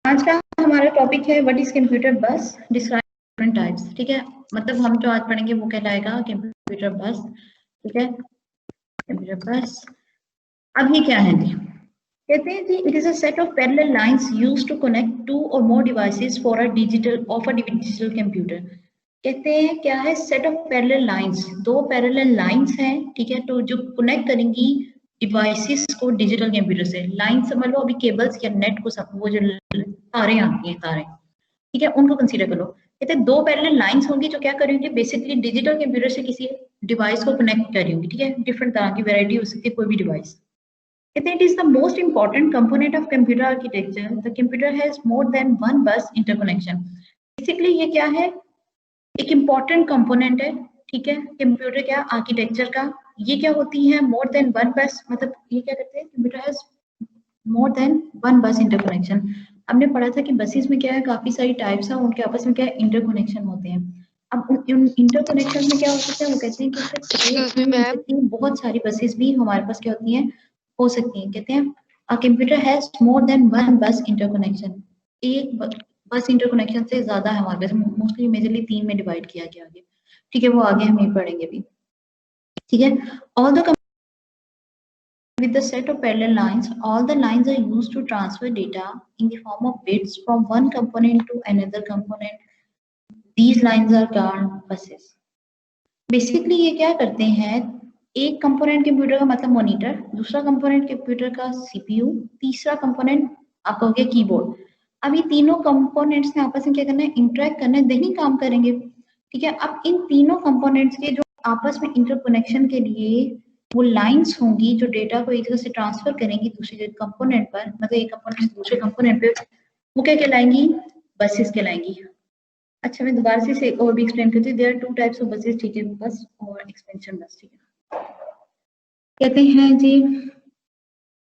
आज का हमारा टॉपिक है व्हाट इज कंप्यूटर बस, डिस्क्राइब डिफरेंट टाइप्स। ठीक है, मतलब हम जो आज पढ़ेंगे वो कहलाएगा कंप्यूटर बस। ठीक है, कंप्यूटर बस। अब ये क्या है जी? कहते हैं जी it is a set of parallel lines used to connect two or more devices for a digital computer. कहते हैं क्या है? सेट ऑफ पैरेलल लाइंस, दो पैरेलल लाइंस हैं, ठीक है, तो जो कनेक्ट करेंगी डिवाइसेस को डिजिटल कंप्यूटर से। लाइन समझ लो अभी केबल्स या नेट को सब, वो जो तारें आती हैं तारें, ठीक है, उनको कंसीडर करो। कहते हैं दो पैरेलल लाइंस होंगी जो क्या करेंगे, बेसिकली डिजिटल कंप्यूटर से किसी डिवाइस को कनेक्ट करी होंगी। ठीक है, डिफरेंट तरह की वैरायटी हो सकती है कोई भी डिवाइस। कहते हैं it is the most important component of computer architecture. The computer has more than one बस इंटरकनेक्शन। बेसिकली ये क्या है? एक इम्पॉर्टेंट कंपोनेंट है, ठीक है, कंप्यूटर क्या आर्किटेक्चर का। ये क्या होती है? मोर देन वन बस, मतलब ये क्या करते हैं, computer has more than one बस इंटरकनेक्शन। हमने पढ़ा था कि बसेस में क्या है, काफी सारी टाइप्स हैं, उनके आपस में क्या है, इंटरकनेक्शन होते हैं। अब उन इंटरकनेक्शन में क्या हो सकता है, वो कहते हैं कि सिर्फ एक एक्सक्यूज मी नहीं हो मैम। सकती, बहुत सारी बसेस भी हमारे पास क्या होती हैं, हो सकती हैं। कहते हैं a computer has more than one बस इंटरकनेक्शन। एक बस इंटरकनेक्शन से ज्यादा है हमारे पास, मोस्टली मेजरली तीन में डिवाइड किया गया आगे। ठीक है, वो आगे हम नहीं पढ़ेंगे अभी। ठीक है, all the with the set of parallel lines, all the lines are used to transfer data in the form of bits from one component to another component. These lines are called buses. Basically ये क्या करते हैं, एक component computer का मतलब monitor, दूसरा component computer का CPU, तीसरा कंपोनेंट आपका हो गया कीबोर्ड। अब ये तीनों कंपोनेंट्स ने आपस में क्या करना है, इंटरेक्ट करना है, देनी काम करेंगे। ठीक है, अब इन तीनों कंपोनेंट्स के जो आपस में इंटरकनेक्शन के लिए वो लाइंस होंगी जो डेटा को एक जगह से ट्रांसफर करेंगी दूसरे कंपोनेंट पर, मतलब एक कंपोनेंट से दूसरे कंपोनेंट पे, वो क्या कहलाएंगी, बसेस कहलाएंगी। अच्छा मैं दोबारा से इसे और भी एक्सप्लेन करती हूँ। There are two types of buses, ठीक है, बस और एक्सपेंशन बस। ठीक है, कहते हैं जी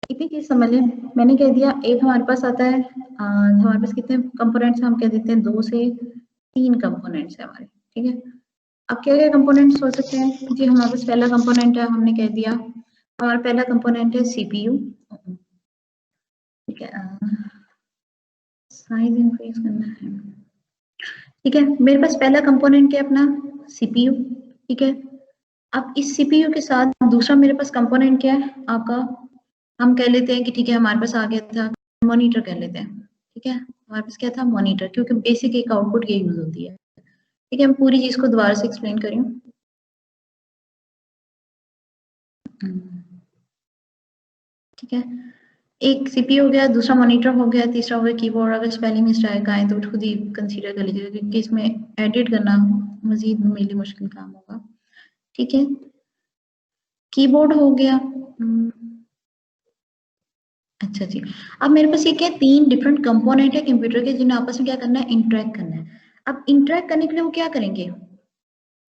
इतनी चीज समझ लें, मैंने कह दिया एक हमारे पास आता है, हमारे पास कितने कंपोनेंट्स हैं, हम कह देते हैं 2 से 3 कंपोनेंट्स है हमारे। ठीक है, अब क्या क्या कंपोनेंट्स हो सकते हैं जी? हमारे पास पहला कंपोनेंट है, हमने कह दिया हमारा पहला कंपोनेंट है सीपीयू। ठीक है, साइज इंक्रीज करना है। ठीक है, मेरे पास पहला कंपोनेंट क्या है अपना, सीपीयू। ठीक है, अब इस सीपीयू के साथ दूसरा मेरे पास कंपोनेंट क्या है आपका, हम कह लेते हैं कि ठीक है हमारे पास आ गया था मॉनिटर कह लेते हैं। ठीक है, हमारे पास क्या था, मॉनिटर, क्योंकि बेसिक एक आउटपुट ये यूज होती है। ठीक है, हम पूरी चीज को दोबारा से एक्सप्लेन करूँ। ठीक है, एक सीपीयू हो गया, दूसरा मॉनिटर हो गया, तीसरा हो गया कीबोर्ड। अगर स्पेलिंग मिस्टेक आए तो खुद ही कंसीडर कर लीजिएगा, क्योंकि इसमें एडिट करना मजीद मेरे लिए मुश्किल काम होगा। ठीक है, कीबोर्ड हो गया। अच्छा जी, अब मेरे पास ये क्या है, 3 डिफरेंट कंपोनेंट है कंप्यूटर के, जिन्हें आपस में क्या करना है, इंटरेक्ट करना है। अब इंटरेक्ट करने के लिए वो क्या करेंगे,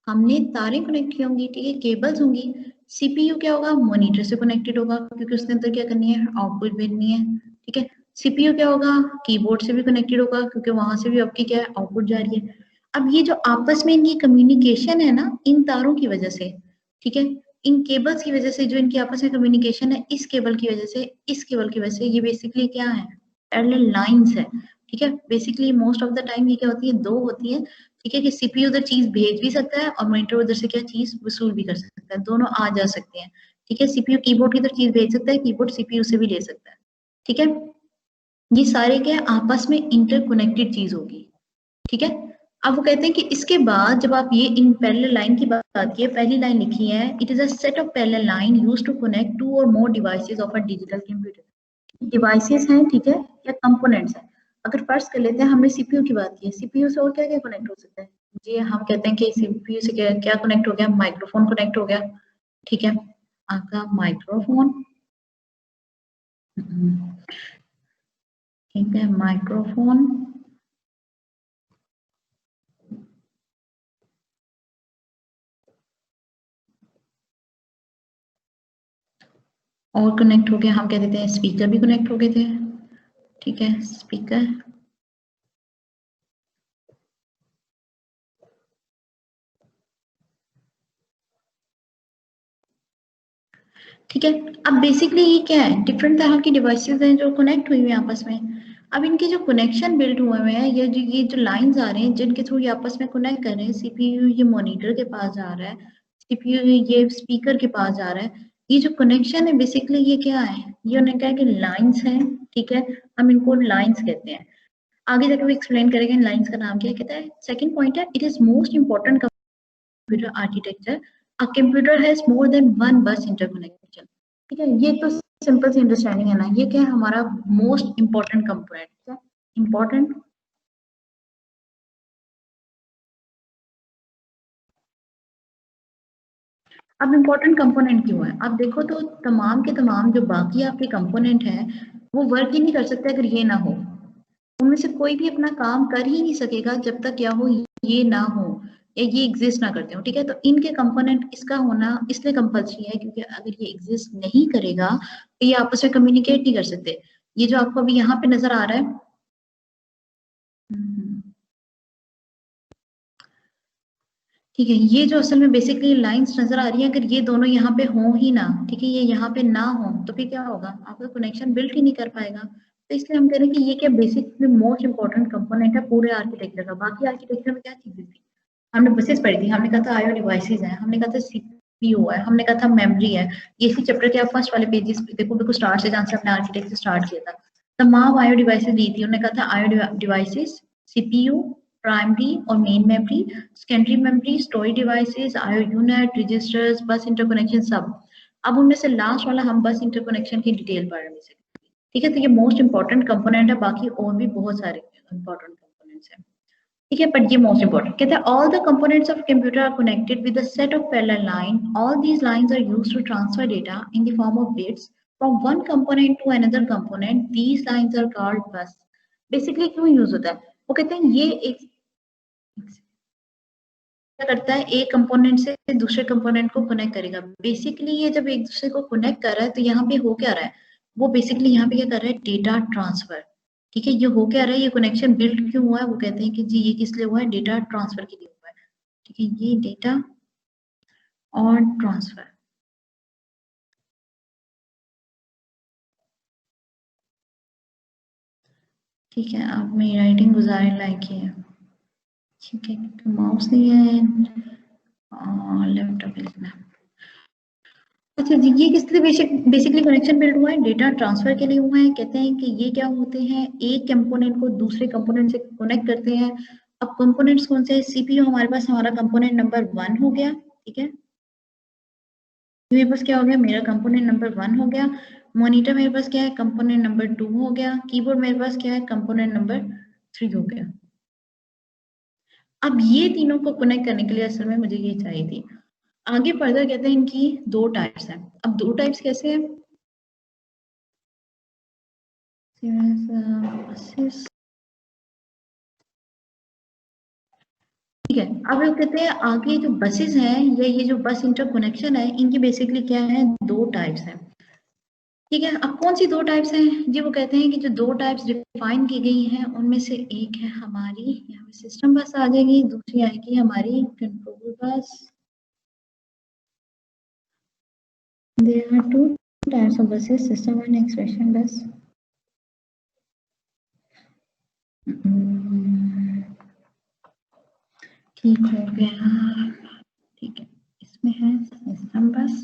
हमने तारें कनेक्ट की होंगी, ठीक है, केबल्स होंगी। सीपीयू क्या होगा, मॉनिटर से कनेक्टेड होगा, क्योंकि उसके अंदर क्या करनी है, आउटपुट भेजनी है। ठीक है, सीपीयू क्या होगा, कीबोर्ड से भी कनेक्टेड होगा, क्योंकि वहां से भी आपकी क्या है, आउटपुट जा रही है। अब ये जो आपस में इनकी कम्युनिकेशन है ना, इन तारों की वजह से, ठीक है, इन केबल्स की वजह से, जो इनकी आपस में कम्युनिकेशन है, इस केबल की वजह से, इस केबल की वजह से, ये बेसिकली क्या है, पैरेलल लाइंस है। ठीक है, basically most of the time ये क्या होती है, दो होती है। ठीक है, कि सीपीयू उधर चीज भेज भी सकता है और मॉनिटर उधर से क्या चीज वसूल भी कर सकता है, दोनों आ जा सकते हैं। ठीक है, सीपीयू कीबोर्ड की तरफ चीज भेज सकता है, कीबोर्ड सीपीयू से भी ले सकता है। ठीक है, ये सारे क्या आपस में इंटरकनेक्टेड चीज होगी। ठीक है, अब वो कहते हैं कि इसके बाद जब आप ये इन पैरेलल लाइन की बात की है, पहली लाइन लिखी है, it is a set of parallel line used to connect two or more devices of a digital computer. Devices हैं, ठीक है, या कंपोनेंट्स हैं। अगर फर्स्ट कर लेते हैं, हमने सीपीयू की बात की है, सीपीयू से और क्या क्या कनेक्ट हो सकता है जी? हम कहते हैं कि सीपीयू से क्या क्या कनेक्ट हो गया, माइक्रोफोन कनेक्ट हो गया। ठीक है, आपका माइक्रोफोन, ठीक है, माइक्रोफोन, और कनेक्ट हो गया, हम कह देते हैं स्पीकर भी कनेक्ट हो गए थे। ठीक है, स्पीकर। ठीक है, अब बेसिकली ये क्या है, डिफरेंट तरह की डिवाइसेस हैं जो कनेक्ट हुई हुई हैं आपस में। अब इनके जो कनेक्शन बिल्ड हुए हैं, ये जो लाइंस आ रहे हैं जिनके थ्रू ये आपस में कनेक्ट कर रहे हैं, सीपीयू ये मॉनिटर के पास जा रहा है, सीपीयू ये स्पीकर के पास जा रहा है। ये जो कनेक्शन है बेसिकली ये क्या है, ये उन्होंने कहा कि लाइंस हैं, ठीक है, हम इनको लाइंस कहते हैं। आगे जाके वो एक्सप्लेन करेंगे इन लाइंस का नाम क्या है। कहता है सेकंड पॉइंट है, it is most important computer architecture, a computer has more than one बस इंटरकनेक्शन। ठीक है, ये तो सिंपल सी अंडरस्टैंडिंग है ना, ये क्या है हमारा मोस्ट इंपॉर्टेंट कंपोनेंट, क्या इंपॉर्टेंट। अब इम्पोर्टेंट कंपोनेंट क्यों है, आप देखो तो तमाम के तमाम जो बाकी आपके कंपोनेंट हैं वो वर्क ही नहीं कर सकते अगर ये ना हो। उनमें से कोई भी अपना काम कर ही नहीं सकेगा जब तक क्या हो, ये ना हो या ये एग्जिस्ट ना करते हो। ठीक है, तो इनके कंपोनेंट इसका होना इसलिए कंपल्सरी है क्योंकि अगर ये एग्जिस्ट नहीं करेगा तो ये आपस में कम्युनिकेट नहीं कर सकते। ये जो आपको अभी यहाँ पे नजर आ रहा है, ठीक है, ये जो असल में बेसिकली लाइंस नजर आ रही है, अगर ये दोनों यहाँ पे हों ही ना, ठीक है, ये यहाँ पे ना हो तो फिर क्या होगा, आपका कनेक्शन बिल्ड ही नहीं कर पाएगा। तो इसलिए हम कह रहे हैं कि ये क्या बेसिकली मोस्ट इंपॉर्टेंट कंपोनेंट है पूरे आर्किटेक्चर का। बाकी आर्किटेक्चर में क्या चीजें थी, हमने बसेस पढ़ी थी, हमने कहा था आईओ डिवाइसेस हैं, हमने कहा था सीपीयू है, हमने कहा था मेमोरी है। ये इसी चैप्टर के आप फर्स्ट वाले पेजेस पे देखो, बिल्कुल स्टार्ट से जहाँ से हमने आर्किटेक्चर स्टार्ट किया था, तमाम आईओ डिवाइसेस दी थी। उन्होंने कहा था आईओ डिवाइसेस, सीपीयू, प्राइमरी और main memory, secondary memory, storage devices, IO unit, registers, bus interconnection सब। अब उनमें से लास्ट वाला हम बस इंटरकनेक्शन की डिटेल पढ़ रहे हैं। ठीक है, तो ये मोस्ट इंपॉर्टेंट कंपोनेंट है, बाकी और भी बहुत सारे इंपॉर्टेंट कंपोनेंट्स हैं। ठीक है, बट ये मोस्ट इंपॉर्टेंट कहते हैं all the components of computer are connected with a set of parallel line, all these lines are used to transfer data in the form of bits from one component to another component, these lines are called bus. Basically क्यों use होता है, वो कहते हैं ये एक क्या करता है, एक कंपोनेंट से दूसरे कंपोनेंट को कनेक्ट करेगा। बेसिकली ये जब एक दूसरे को कनेक्ट कर रहा है तो यहाँ पे हो क्या रहा है, वो बेसिकली यहाँ पे क्या कर रहा है, डेटा ट्रांसफर। ठीक है, ये हो क्या रहा है, ये कनेक्शन बिल्ड क्यों हुआ है, वो कहते हैं कि जी ये किस लिए हुआ है, डेटा ट्रांसफर के लिए हुआ है। ठीक है, ये डेटा और ट्रांसफर। ठीक है, अब मेरी राइटिंग गुजारे लायक ही है। ठीक है, माउस नहीं है और लैपटॉप लिखना। अच्छा जी, ये किस लिए बेसिकली कनेक्शन बिल्ड हुआ है, डेटा ट्रांसफर के लिए हुआ है। कहते हैं कि ये क्या होते हैं, एक कंपोनेंट को दूसरे कंपोनेंट से कनेक्ट करते हैं। अब कंपोनेंट्स कौन से हैं, सीपीयू हमारे पास हमारा कंपोनेंट नंबर 1 हो गया। ठीक है, मेरे पास क्या हो गया, मेरा कंपोनेंट नंबर 1 हो गया। मॉनिटर मेरे पास क्या है, कंपोनेंट नंबर 2 हो गया। कीबोर्ड मेरे पास क्या है, कंपोनेंट नंबर 3 हो गया। अब ये तीनों को कनेक्ट करने के लिए असल में मुझे ये चाहिए थी। आगे फर्दर कहते हैं इनकी दो टाइप्स हैं। अब दो टाइप्स कैसे हैं, ठीक है। अब लोग कहते हैं आगे जो बसेस हैं या ये जो बस इंटरकनेक्शन है, इनकी बेसिकली क्या है, दो टाइप्स हैं। ठीक है, अब कौन सी दो टाइप्स हैं जी, वो कहते हैं कि जो दो टाइप्स डिफाइन की गई हैं उनमें से एक है हमारी यहाँ पे सिस्टम बस आ जाएगी, दूसरी आएगी हमारी control bus. There are two types of buses, system and expression bus. ठीक हो गया, ठीक है, इसमें है सिस्टम बस,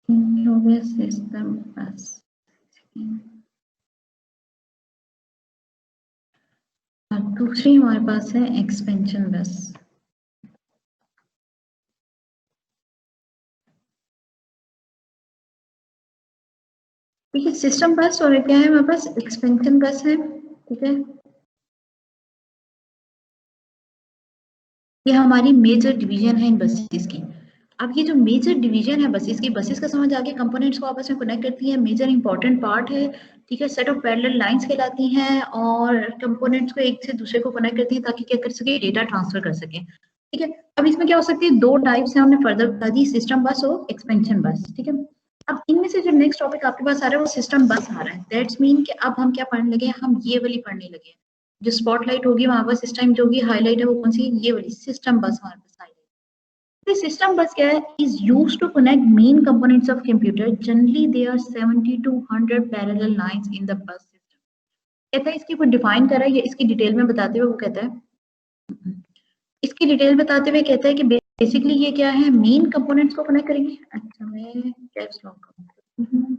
हो गया सिस्टम बस। और दूसरी हमारे पास है एक्सपेंशन बस। ठीक है, सिस्टम बस और क्या है हमारे पास, एक्सपेंशन बस है। ठीक है, ये हमारी मेजर डिवीजन है इन बसेस की। अब ये जो मेजर डिवीजन है बसेस की, बसेस का समझ आगे, कंपोनेंट्स को आपस में कनेक्ट करती है, मेजर इंपॉर्टेंट पार्ट है। ठीक है, सेट ऑफ पैरेलल लाइंस कहलाती हैं और कंपोनेंट्स को एक से दूसरे को कनेक्ट करती है ताकि क्या कर सके, डेटा ट्रांसफर कर सके। ठीक है, अब इसमें क्या हो सकती है, दो टाइप्स है, हमने फर्दर बता दी, सिस्टम बस और एक्सपेंशन बस। ठीक है, अब इनमें से जो नेक्स्ट टॉपिक आपके पास आ रहा है वो सिस्टम बस आ रहा है। दैट्स मीन कि अब हम क्या पढ़ने लगे, हम ये वाली पढ़ने लगे। जो स्पॉटलाइट होगी वहां पर इस टाइम जो होगी हाईलाइट है वो कौन सी, ये वाली सिस्टम बस हमारे पास आई है। बेसिकली सिस्टम बस क्या है, is used to connect main components of computer, generally there are 70 to 100 parallel lines in the bus system. कहता है इसकी कोई डिफाइन करा है, ये इसकी डिटेल में बताते हुए वो कहता है, इसकी डिटेल बताते हुए कहता है कि बेसिकली ये क्या है, मेन कंपोनेंट्स को कनेक्ट करेंगे। अच्छा मैं कैप्स लॉक करती हूं।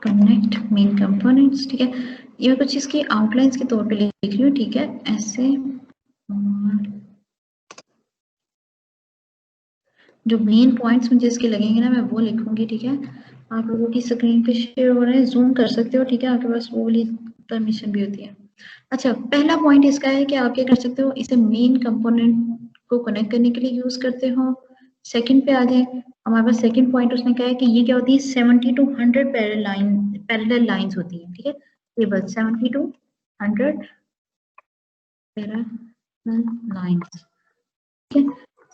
कनेक्ट मेन कंपोनेंट्स, ठीक है, ये कुछ इसकी आउटलाइंस के तौर पे लिख रही हूँ, ठीक है, ऐसे जो मेन पॉइंट्स मुझे इसके लगेंगे ना मैं वो लिखूंगी, ठीक है। आप लोगों की स्क्रीन पे शेयर हो रहे हैं, जूम कर सकते हो, ठीक है, आपके पास वो वाली परमिशन भी होती है। अच्छा पहला पॉइंट इसका है कि आप क्या कर सकते हो, इसे मेन कंपोनेंट को कनेक्ट करने के लिए यूज करते हो। सेकंड पे आ जाए, हमारे पास सेकंड पॉइंट उसने कहा है कि ये क्या होती है, 70 to 100 पैरेलल लाइंस होती है, ठीक है, टेबल 70 to 100 पैरेलल लाइंस, ठीक है,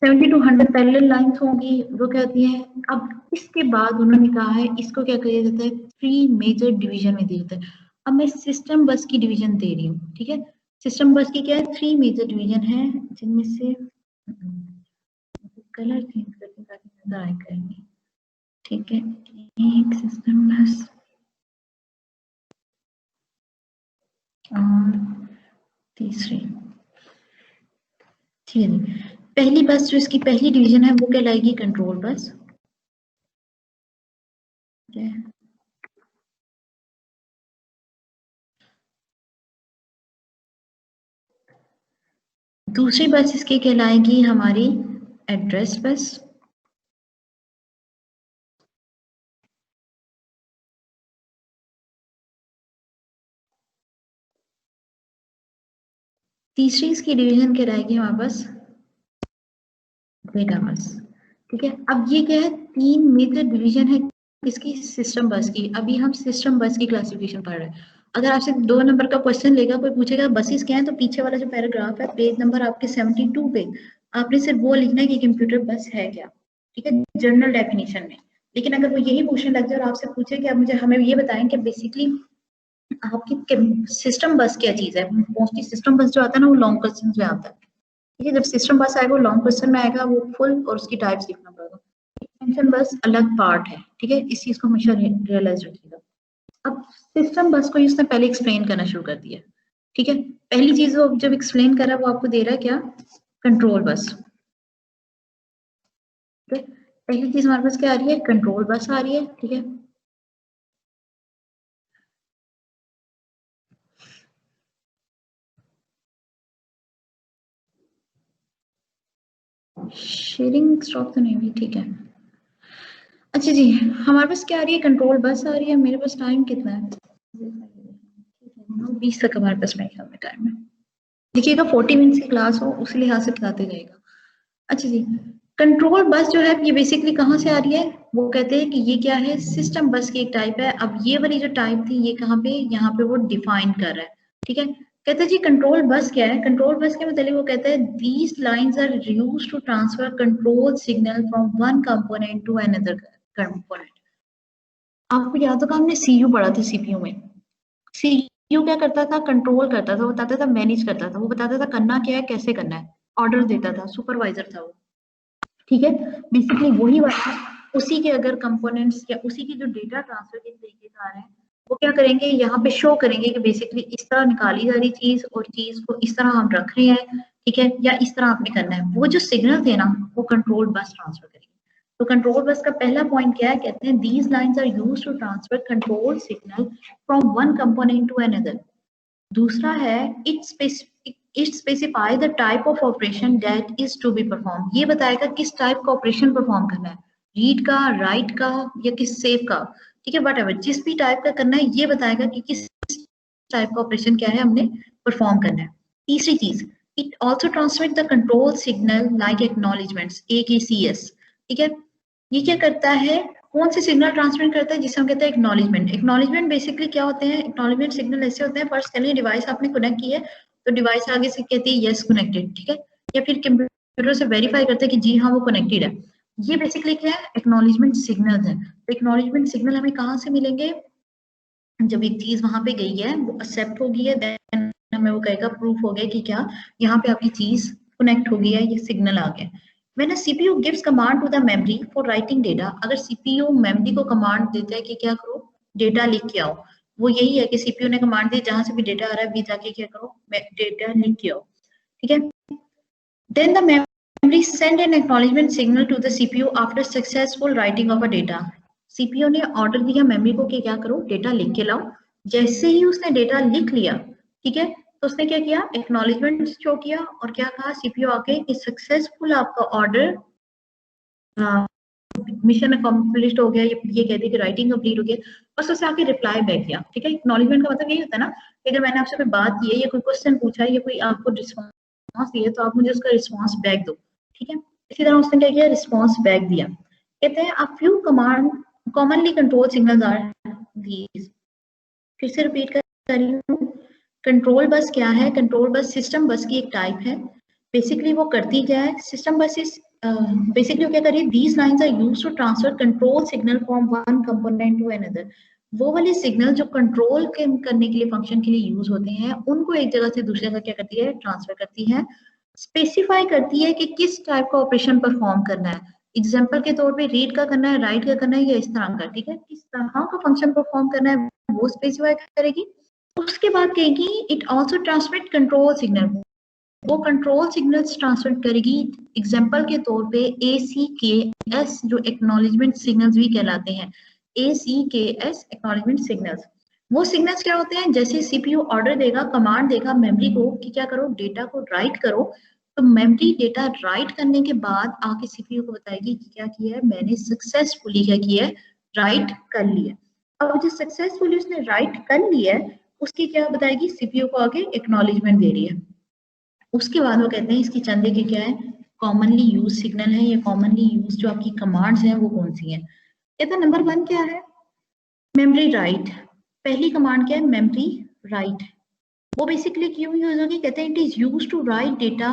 70 to 100 पैरेलल लाइंस होंगी, वो क्या होती है। अब इसके बाद उन्होंने कहा है इसको क्या किया जाता है, 3 मेजर डिवीजन में दिया जाता है। अब मैं सिस्टम बस की डिवीजन दे रही हूँ, ठीक है, सिस्टम बस की क्या है, 3 मेजर डिवीजन है, जिनमें से कलर चेंज करके ताकि नजर आए करेंगे, ठीक है, एक सिस्टम बस और तीसरी, ठीक है। पहली बस जो इसकी पहली डिवीजन है वो कहलाएगी कंट्रोल बस, ठीक है। दूसरी बस इसकी कहलाएगी हमारी एड्रेस बस, तीसरी इसकी डिवीजन कहलाएगी हमारे पास डेटा बस, ठीक है। अब ये क्या है, 3 मेजर डिवीजन है किसकी, सिस्टम बस की। अभी हम सिस्टम बस की क्लासिफिकेशन पढ़ रहे हैं। अगर आपसे 2 नंबर का क्वेश्चन लेगा, कोई पूछेगा बसेस क्या है, तो पीछे वाला जो पैराग्राफ है पेज नंबर आपके 72 पे, आपने सिर्फ वो लिखना है कि कंप्यूटर बस है क्या, ठीक है, जनरल डेफिनेशन में। लेकिन अगर वो यही पूछने लग जाए और आपसे पूछे कि आप मुझे हमें ये बताएं कि बेसिकली आपकी सिस्टम बस क्या चीज है, मोस्टली सिस्टम बस जो आता है ना वो लॉन्ग क्वेश्चन में आता है, ठीक है। जब सिस्टम बस आएगा वो लॉन्ग क्वेश्चन में आएगा, वो फुल और उसकी टाइप्स लिखना पड़ेगा। एक्सटेंशन बस अलग पार्ट है, ठीक है, इस चीज को हमेशा रियलाइज रखिएगा। अब सिस्टम बस को उसने पहले एक्सप्लेन करना शुरू कर दिया, ठीक है। पहली चीज वो जब एक्सप्लेन कर रहा है वो आपको दे रहा है क्या, कंट्रोल बस, ठीक है। पहली चीज हमारे पास क्या आ रही है, कंट्रोल बस आ रही है, ठीक है। शेयरिंग स्टॉप तो नहीं हुई, ठीक है। अच्छा जी, हमारे पास क्या आ रही है, कंट्रोल बस आ रही है। मेरे पास टाइम कितना है, 20 तक हमारे पास मेरे ख्याल में टाइम है। देखिएगा 40 मिनट्स की क्लास हो उसी लिहाज से बताते जाएगा। अच्छा जी, कंट्रोल बस जो है ये बेसिकली कहाँ से आ रही है, वो कहते हैं कि ये क्या है, सिस्टम बस की एक टाइप है। अब ये वाली जो टाइप थी ये कहाँ पे, यहाँ पे वो डिफाइन कर रहा है, ठीक है। कहते हैं जी कंट्रोल बस क्या है, कंट्रोल बस के मतलब वो कहता है these lines are used to transfer control signal from one component to another component. आपको याद होगा हमने सीयू पढ़ा था, सीपीयू में सीयू क्या करता था, कंट्रोल करता था, बताता था, मैनेज करता था, वो बताता था करना क्या है, कैसे करना है, ऑर्डर देता था, सुपरवाइजर था वो, ठीक है। बेसिकली वही वाला, उसी के अगर कंपोनेंट्स या उसी की जो डेटा ट्रांसफर के तरीके आ रहे हैं वो क्या करेंगे, यहाँ पे शो करेंगे कि बेसिकली इस तरह निकाली जा रही चीज और चीज को इस तरह हम रख रहे हैं, ठीक है, या इस तरह आपने करना है। वो जो सिग्नल थे ना वो कंट्रोल बस ट्रांसफर करेंगे। तो कंट्रोल बस का पहला पॉइंट क्या है, कहते हैं these lines are used to transfer control signal from one component to another. दूसरा है it specify the type of operation that is to be perform. ये बताएगा किस टाइप का ऑपरेशन परफॉर्म करना है, रीड का, राइट का, या किस सेव का, ठीक है, वट जिस भी टाइप का करना है ये बताएगा कि किस टाइप का ऑपरेशन क्या है हमने परफॉर्म करना है। तीसरी चीज, it also transmit the control signal like acknowledgements, AKCS, ठीक है। ये क्या करता है, कौन से सिग्नल ट्रांसमिट करता है, जिसे हम कहते हैं एक्नॉलेजमेंट। एक्नॉलेजमेंट बेसिकली क्या होते हैं, एक्नॉलेजमेंट सिग्नल ऐसे होते हैं, फर्स्ट करिए डिवाइस आपने कनेक्ट की है तो डिवाइस आगे से कहती है यस कनेक्टेड, ठीक है, या फिर कंप्यूटर से वेरीफाई करते हैं कि जी हाँ वो कनेक्टेड है। ये बेसिकली क्या है, एक्नॉलेजमेंट सिग्नल्स है। एक्नॉलेजमेंट सिग्नल हमें कहाँ से मिलेंगे, जब एक चीज वहां पे गई है, वो एक्सेप्ट हो गई है, देन हमें वो कहेगा प्रूफ हो गया कि क्या यहाँ पे आपकी चीज कनेक्ट हो गई है, ये सिग्नल आ गया। When a CPU gives command to the memory for writing data, अगर सीपीयू मेमोरी को कमांड देता है कि क्या करो, डेटा लिख के आओ, वो यही है कि सीपीयू ने कमांड दी जहां से भी डेटा आ रहा है, भी जाके क्या करो, डेटा लिख के आओ, ठीक है। Then the memory send an acknowledgement signal to the CPU after successful writing of a data. CPU ने ऑर्डर दिया मेमोरी को कि क्या करो, डेटा लिख के लाओ। जैसे ही उसने डेटा लिख लिया, ठीक है, तो उसने क्या किया, एक्नॉलेजमेंट शो किया और क्या कहा सीपीयू आके कि सक्सेसफुल आपका ऑर्डर, मिशन अकम्प्लिश्ड हो गया, ये कह दी कि राइटिंग कंप्लीट हो गया, बस उसे आके रिप्लाई बैक किया, ठीक है। एक्नॉलेजमेंट का मतलब यही होता है ना कि अगर मैंने आपसे कोई बात की है या कोई क्वेश्चन पूछा है या कोई आपको रिस्पॉन्स दिया तो आप मुझे उसका रिस्पॉन्स बैक दो, ठीक है। इसी तरह उसने क्या किया, रिस्पॉन्स बैक दिया। कहते हैं a few command commonly control signals are these. फिर से रिपीट कर रही हूँ, कंट्रोल बस क्या है, कंट्रोल बस सिस्टम बस की एक टाइप है। बेसिकली वो करती क्या है, सिस्टम बस इज बेसिकली क्या करिए, these lines are used to transfer control signal from one component to another. वो वाले सिग्नल जो कंट्रोल करने के लिए, फंक्शन के लिए यूज होते हैं, उनको एक जगह से दूसरी जगह क्या करती है, ट्रांसफर करती है। स्पेसिफाई करती है कि किस टाइप का ऑपरेशन परफॉर्म करना है। एग्जाम्पल के तौर पे रीड का करना है, राइट का करना है, या इस तरह का, ठीक है, किस तरह का फंक्शन परफॉर्म करना है वो स्पेसिफाई करेगी। उसके बाद कहेगी it also transmit control signal, वो कंट्रोल सिग्नल्स ट्रांसमिट करेगी। एग्जांपल के तौर पे ACKS जो एक्नॉलेजमेंट सिग्नल्स भी कहलाते हैं, ACKS एक्नॉलेजमेंट सिग्नल्स। वो सिग्नल्स क्या होते हैं, जैसे सीपीयू ऑर्डर देगा, कमांड देगा मेमोरी को कि क्या करो, डेटा को राइट करो, तो मेमोरी डेटा राइट करने के बाद आके सीपीयू को बताएगी कि क्या किया है, मैंने सक्सेसफुली क्या किया है, राइट कर लिया। अब जो सक्सेसफुली उसने राइट कर लिया है, उसकी क्या बताएगी, सीपीयू को आगे एक्नॉलेजमेंट दे रही है। उसके बाद वो कहते हैं इसकी चंदे के क्या है, कॉमनली यूज सिग्नल है, या कॉमनली यूज जो आपकी कमांड्स हैं वो कौन सी हैं। कहते हैं नंबर 1 क्या है, मेमोरी राइट। पहली कमांड क्या है, मेमोरी राइट। वो बेसिकली क्यों यूज होगी, कहते हैं it is use to write data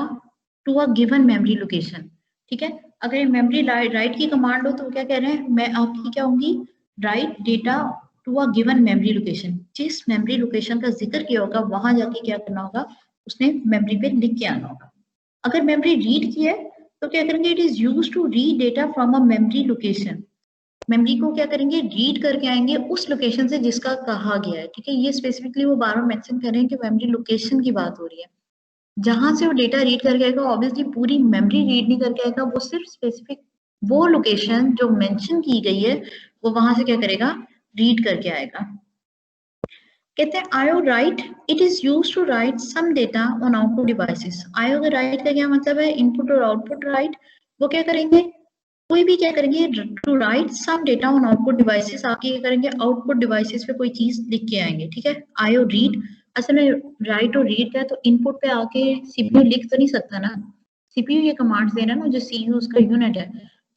to a given memory location, ठीक है। अगर मेमोरी राइट की कमांड हो तो वो क्या कह रहे हैं, मैं आपकी क्या होंगी, write data to a given memory location, जिस मेमोरी लोकेशन का जिक्र किया होगा वहां जाके क्या करना होगा, उसने मेमोरी पे लिख के आना होगा। अगर मेमोरी रीड की है तो क्या करेंगे, it is use to read data from a memory location. Memory को क्या करेंगे, रीड करके आएंगे उस लोकेशन से जिसका कहा गया है, ठीक है। ये स्पेसिफिकली वो बार बार मेंशन कर रहे हैं कि मेमोरी लोकेशन की बात हो रही है, जहां से वो डेटा रीड करके आएगा। ऑब्वियसली पूरी मेमोरी रीड नहीं करके आएगा, वो सिर्फ स्पेसिफिक वो लोकेशन जो मेंशन की गई है वो वहां से क्या करेगा, रीड करके आएगा। कहते हैं IO write, it is use to write some data on output devices. IO का राइट का क्या मतलब है, इनपुट और आउटपुट राइट। वो क्या करेंगे, कोई भी क्या करेंगे, to write some data on output devices, आपके क्या करेंगे, आउटपुट डिवाइसेस पे कोई चीज लिख के आएंगे, ठीक है। IO रीड, असल में राइट और रीड का तो इनपुट पे आके सीपीयू लिख तो नहीं सकता ना, सीपीयू ये कमांड्स दे रहा है ना, जो सीयू उसका यूनिट है।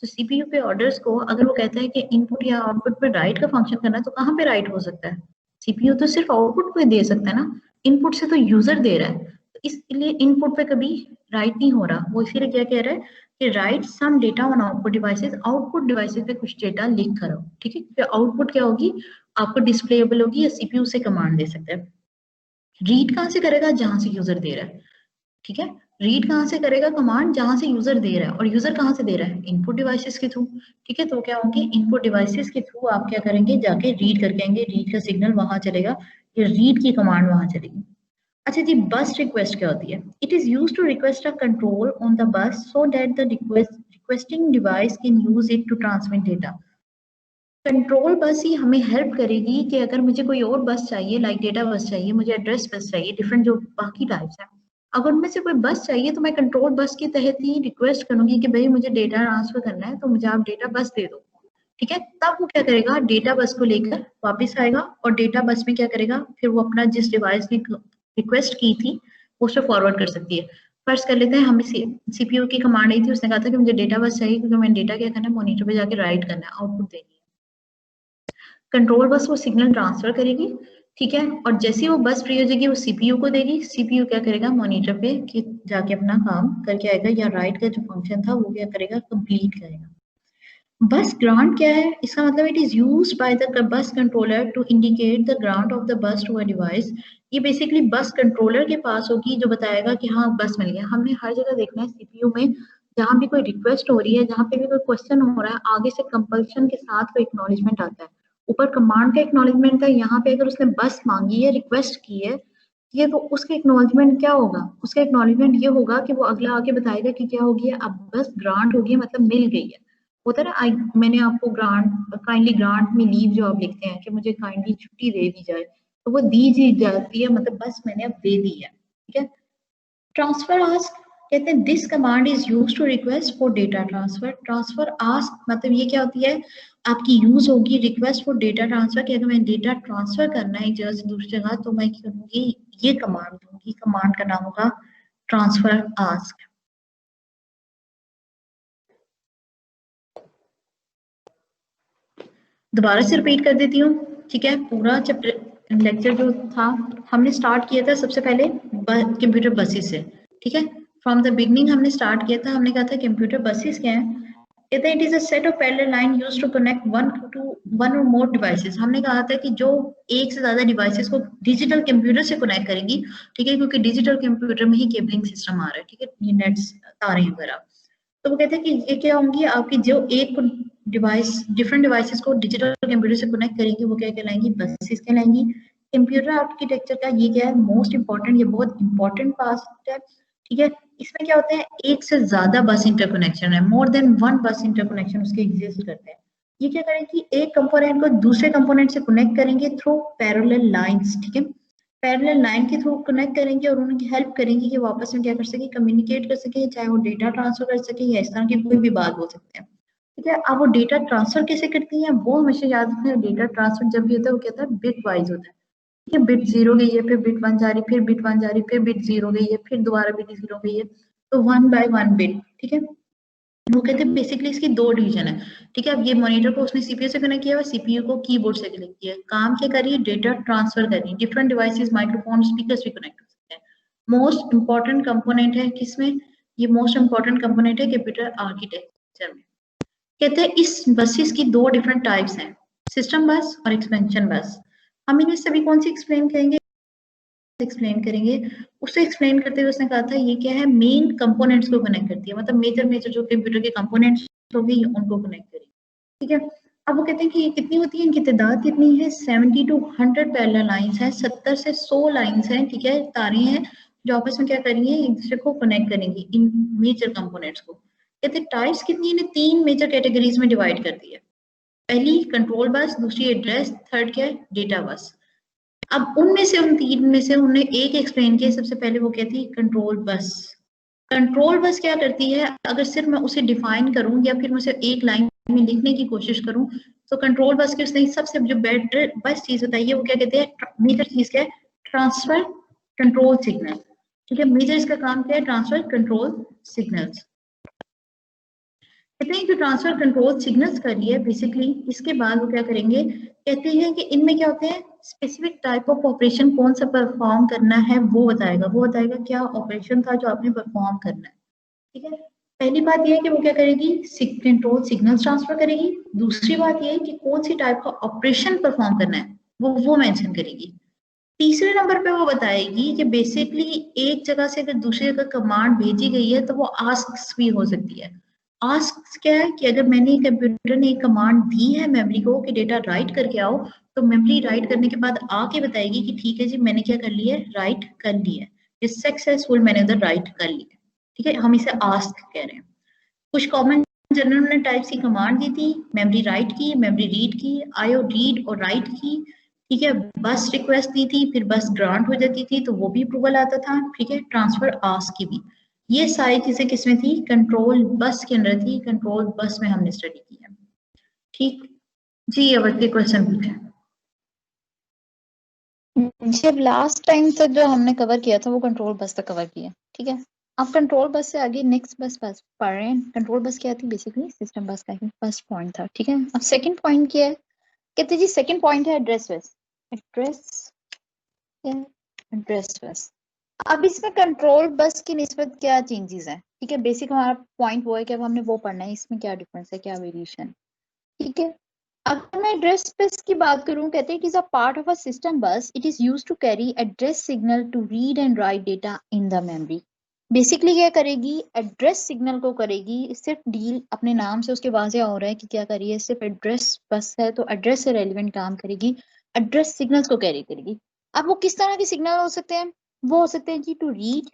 तो सीपीयू पे ऑर्डर्स को अगर वो कहता है कि इनपुट या आउटपुट पे राइट का फंक्शन करना है, तो कहाँ पे राइट हो सकता है, सीपीयू तो सिर्फ आउटपुट पे दे सकता है ना, इनपुट से तो यूजर दे रहा है, तो इसलिए इनपुट पे कभी राइट नहीं हो रहा। वो इसीलिए क्या कह रहा है कि write some data on output devices, output devices पे कुछ डेटा लिख करो, ठीक है। फिर आउटपुट क्या होगी, आपको डिस्प्लेएबल होगी या सीपीयू से कमांड दे सकता है। रीड कहाँ से करेगा, जहां से यूजर दे रहा है, ठीक है। रीड कहाँ से करेगा कमांड, जहां से यूजर दे रहा है, और यूजर कहाँ से दे रहा है, इनपुट डिवाइसेस के थ्रू, ठीक है। तो क्या होंगे, इनपुट डिवाइसेस के थ्रू आप क्या करेंगे, जाके रीड करके आएंगे, रीड का सिग्नल वहां चलेगा, ये रीड की कमांड वहां चलेगी। अच्छा जी, बस रिक्वेस्ट क्या होती है, it is use to request a control on the bus so that the requesting device can use it to transmit data. Control bus ही हमें हेल्प करेगी कि अगर मुझे कोई और बस चाहिए, लाइक डेटा बस चाहिए, मुझे एड्रेस बस चाहिए, डिफरेंट जो बाकी टाइप्स हैं, अगर उनमें से कोई बस चाहिए तो मैं कंट्रोल बस के तहत ही रिक्वेस्ट करूंगी कि भाई मुझे डेटा ट्रांसफर करना है, तो मुझे आप डेटा बस दे दो, ठीक है। तब वो क्या करेगा, डेटा बस को लेकर वापस आएगा, और डेटा बस में क्या करेगा, फिर वो अपना जिस डिवाइस की रिक्वेस्ट की थी उसे फॉरवर्ड कर सकती है। फर्स्ट कर लेते हैं, हमें सीपीयू की कमांड आई थी, उसने कहा था कि मुझे डेटा बस चाहिए क्योंकि मैंने डेटा क्या करना है, मॉनिटर पे जाके राइट करना है, आउटपुट देनी है। कंट्रोल बस वो सिग्नल ट्रांसफर करेगी, ठीक है। और जैसे वो बस फ्री हो जाएगी वो सीपीयू को देगी, सीपीयू क्या करेगा, मॉनिटर पे कि जाके अपना काम करके आएगा, या राइट का जो फंक्शन था वो क्या करेगा, कंप्लीट करेगा। बस ग्रांट क्या है, इसका मतलब it is used by the bus controller to indicate the grant of the bus to a device. ये बेसिकली बस कंट्रोलर के पास होगी जो बताएगा कि हाँ बस मिल गया। हमने हर जगह देखना है सीपीयू में, जहाँ भी कोई रिक्वेस्ट हो रही है, जहाँ पे भी कोई क्वेश्चन हो रहा है, आगे से कंपल्शन के साथ कोई एक्नॉलेजमेंट आता है। ऊपर कमांड का एक्नॉलेजमेंट है, यहाँ पे अगर उसने बस मांगी है, रिक्वेस्ट की है, ये तो उसके एक्नॉलेजमेंट क्या होगा, उसका एक्नॉलेजमेंट ये होगा कि वो अगला आके बताएगा कि क्या हो गया, अब बस ग्रांट हो गई, मतलब मिल गई है। होता है ना, मैंने आपको ग्रांट, काइंडली ग्रांट में लीव जो आप लिखते हैं कि मुझे काइंडली छुट्टी दे दी जाए, तो वो दी जाती है, मतलब बस मैंने अब दे दी है, ठीक है। ट्रांसफर आस्क कहते हैं this command is used to request for data transfer. Transfer ask मतलब ये क्या होती है, आपकी यूज होगी रिक्वेस्ट फॉर डेटा ट्रांसफर, कि अगर मैं डेटा ट्रांसफर करना है एक जगह से दूसरी जगह, तो मैं करूंगी ये कमांड दूंगी, कमांड का नाम होगा ट्रांसफर आस्क। दोबारा से रिपीट कर देती हूँ, ठीक है। पूरा चैप्टर लेक्चर जो था हमने स्टार्ट किया था सबसे पहले कंप्यूटर बसेस से, ठीक है। फ्रॉम द बिगनिंग हमने स्टार्ट किया था, हमने कहा था कंप्यूटर बसेस क्या है, कहते हैं it is a set of parallel line used to connect one और मोर डिवाइसेस। हमने कहा था कि जो एक से ज्यादा डिवाइसेस को डिजिटल कंप्यूटर से कनेक्ट करेंगी, ठीक है, क्योंकि डिजिटल कंप्यूटर में ही केबलिंग सिस्टम आ रहा है, ठीक है, ये नेट्स तारे वगैरह। तो वो कहते हैं कि ये क्या होंगी, आपकी जो एक डिवाइस डिफरेंट डिवाइसेस को डिजिटल कंप्यूटर से कनेक्ट करेंगी, वो क्या कहलाएंगी, बसेस कहलाएंगी। कंप्यूटर आर्किटेक्चर का ये क्या है, मोस्ट इंपॉर्टेंट, ये बहुत इंपॉर्टेंट पार्ट है, ठीक है। इसमें क्या होते हैं, एक से ज्यादा बस इंटरकनेक्शन है, मोर देन वन बस इंटरकनेक्शन उसके एग्जिस्ट करते हैं। ये क्या करेंगे, एक कंपोनेंट को दूसरे कंपोनेंट से कनेक्ट करेंगे थ्रू पैरेलल लाइंस, ठीक है। पैरेलल लाइन के थ्रू कनेक्ट करेंगे और उनकी हेल्प करेंगे कि वापस में क्या कर सके, कम्युनिकेट कर सके, चाहे वो डेटा ट्रांसफर कर सके या इस तरह की कोई भी बात हो सकते हैं, ठीक है। अब वो डेटा ट्रांसफर कैसे करती हैं, वो हमेशा याद रखना है। डेटा ट्रांसफर जब भी होता है वो क्या होता है, बिट वाइज होता है, ठीक है। बिट जीरो गई है, फिर बिट वन जा रही, फिर बिट वन जा रही, फिर बिट जीरो गई है, फिर दोबारा बिट जीरो गई है, तो वन बाय वन बिट, ठीक है। वो कहते हैं बेसिकली इसकी दो डिवीजन है, ठीक है। अब ये मॉनिटर को उसने सीपीयू से कनेक्ट किया है, सीपीयू को कीबोर्ड से कनेक्ट किया है, काम क्या करिए, डेटा ट्रांसफर करिए, डिफरेंट डिवाइसेस, माइक्रोफोन, स्पीकर्स भी कनेक्ट हो सकते हैं। मोस्ट इंपॉर्टेंट कंपोनेंट है किसमें, ये मोस्ट इंपॉर्टेंट कंपोनेंट है कंप्यूटर आर्किटेक्चर में। कहते हैं इस बसेस की दो डिफरेंट टाइप्स हैं, सिस्टम बस और एक्सपेंशन बस। हम इन्हें सभी कौन सी एक्सप्लेन करेंगे, एक्सप्लेन करेंगे। उससे एक्सप्लेन करते हुए उसने कहा था ये क्या है, मेन कंपोनेंट्स को कनेक्ट करती है, मतलब मेजर मेजर जो कंप्यूटर के कंपोनेंट्स होंगे उनको कनेक्ट करेगी, ठीक है। अब वो कहते हैं कि ये कितनी होती है, इनकी तादाद कितनी है, 70 to 100 पैरेलल लाइंस हैं, 70 से 100 लाइंस हैं, ठीक है, तारे हैं जो आपस में क्या करेंगे, एक दूसरे को कनेक्ट करेंगी इन मेजर कंपोनेंट्स को। कहते हैं टाइप्स कितनी, इन्हें तीन मेजर कैटेगरीज में डिवाइड कर दिया। पहली कंट्रोल बस, दूसरी एड्रेस, थर्ड क्या है, डेटा बस। अब उनमें से उन तीन में से उन्होंने एक एक्सप्लेन किया, सबसे पहले वो क्या थी, कंट्रोल बस। कंट्रोल बस क्या करती है, अगर सिर्फ मैं उसे डिफाइन करूं या फिर मैं उसे एक लाइन में लिखने की कोशिश करूं, तो कंट्रोल बस की उसने सबसे जो बेटर बेस्ट चीज बताई है वो क्या कहते हैं, मेजर चीज क्या है, ट्रांसफर कंट्रोल सिग्नल, ठीक है। मेजर इसका काम क्या है, ट्रांसफर कंट्रोल सिग्नल्स। कहते हैं कि ट्रांसफर कंट्रोल सिग्नल्स कर लिए बेसिकली, इसके बाद वो क्या करेंगे, कहते हैं कि इनमें क्या होते हैं, स्पेसिफिक टाइप ऑफ ऑपरेशन कौन सा परफॉर्म करना है वो बताएगा, वो बताएगा क्या ऑपरेशन था जो आपने परफॉर्म करना है, ठीक है। पहली बात यह है कि वो क्या करेगी, कंट्रोल सिग्नल्स ट्रांसफर करेगी। दूसरी बात यह है कि कौन सी टाइप का ऑपरेशन परफॉर्म करना है वो मेंशन करेगी। तीसरे नंबर पे वो बताएगी कि बेसिकली एक जगह से अगर दूसरी जगह कमांड भेजी गई है तो वो आस्क भी हो सकती है। आस्क क्या है कि अगर मैंने कंप्यूटर ने एक कमांड दी है मेमोरी को कि डेटा राइट करके आओ, तो मेमोरी राइट करने के बाद आके बताएगी कि ठीक है जी मैंने क्या कर लिया है, राइट कर लिया है, सक्सेसफुल मैंने उधर राइट कर लिया, ठीक है। हम इसे आस्क कह रहे हैं। कुछ कॉमन जनरल टाइप्स की कमांड दी थी, मेमोरी राइट की, मेमोरी रीड की, आईओ रीड और राइट की, ठीक है। बस रिक्वेस्ट दी थी, फिर बस ग्रांट हो जाती थी तो वो भी अप्रूवल आता था, ठीक है। ट्रांसफर आस्क की भी। ये सारी चीजें किसमें थी, कंट्रोल बस के अंदर थी, कंट्रोल बस में हमने स्टडी की है, ठीक। जी अवध के क्वेश्चन पूछे। जब लास्ट टाइम तक जो हमने कवर किया था वो कंट्रोल बस तक कवर किया, ठीक है। अब कंट्रोल बस से आगे नेक्स्ट बस पढ़ रहे हैं। कंट्रोल बस क्या थी, बेसिकली सिस्टम बस का ही फर्स्ट पॉइंट था, ठीक है। अब सेकंड पॉइंट क्या है, कहते जी सेकंड पॉइंट है एड्रेस बस। एड्रेस बस अब इसमें कंट्रोल बस की निस्बत क्या चेंजेस हैं, ठीक है। बेसिक हमारा पॉइंट वो है कि अब हमने वो पढ़ना है, इसमें क्या डिफरेंस है, क्या वेरिएशन, ठीक है। अगर मैं एड्रेस बस की बात करूं, कहते हैं it is a part of a system bus, it is used to carry address signal to read and write data in the memory. Basically क्या करेगी, एड्रेस सिग्नल को करेगी, सिर्फ डील अपने नाम से उसके वाज़ेह हो रहा है कि क्या करिए, सिर्फ एड्रेस बस है तो एड्रेस से रेलिवेंट काम करेगी, एड्रेस सिग्नल्स को कैरी करेगी। अब वो किस तरह के सिग्नल हो सकते हैं, वो हो सकते हैं जी टू रीड,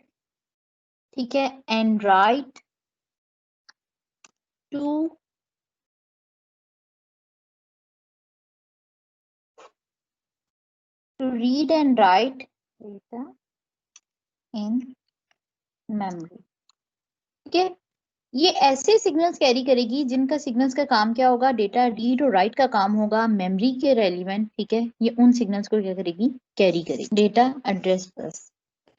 ठीक है, and write, to read and write data in memory, ठीक है। ये ऐसे सिग्नल्स कैरी करेगी जिनका सिग्नल्स का काम क्या होगा, डेटा रीड और राइट का काम होगा मेमोरी के रेलिवेंट, ठीक है। ये उन सिग्नल्स को क्या करेगी, कैरी करेगी, डेटा एड्रेस बस।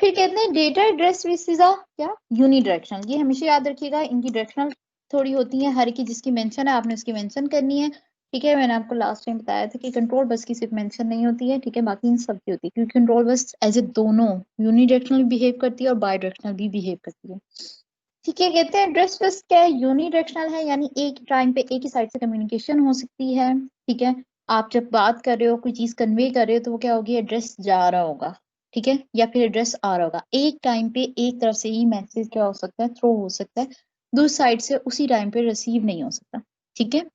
फिर कहते हैं डेटा एड्रेस इज अ क्या, यूनिडायरेक्शनल। ये हमेशा याद रखिएगा, इनकी डायरेक्शनल थोड़ी होती है, हर की जिसकी मेंशन है आपने उसकी मेंशन करनी है, ठीक है। मैंने आपको लास्ट टाइम बताया था कि कंट्रोल बस की सिर्फ मेंशन नहीं होती है, ठीक है, बाकी इन सब की होती है, क्योंकि कंट्रोल बस एज ए दोनों यूनिडायरेक्शनल बिहेव करती है और बाई डायरेक्शनल भी बिहेव करती है, ठीक है। कहते हैं एड्रेस बस क्या है, यूनिडायरेक्शनल है, यानी एक टाइम पे एक ही साइड से कम्युनिकेशन हो सकती है, ठीक है। आप जब बात कर रहे हो, कोई चीज कन्वे कर रहे हो, तो वो क्या होगी, एड्रेस जा रहा होगा, ठीक है, या फिर एड्रेस आ रहा होगा। एक टाइम पे एक तरफ से ही मैसेज क्या हो सकता है, थ्रो हो सकता है, दूसरी साइड से उसी टाइम पे रिसीव नहीं हो सकता, ठीक है।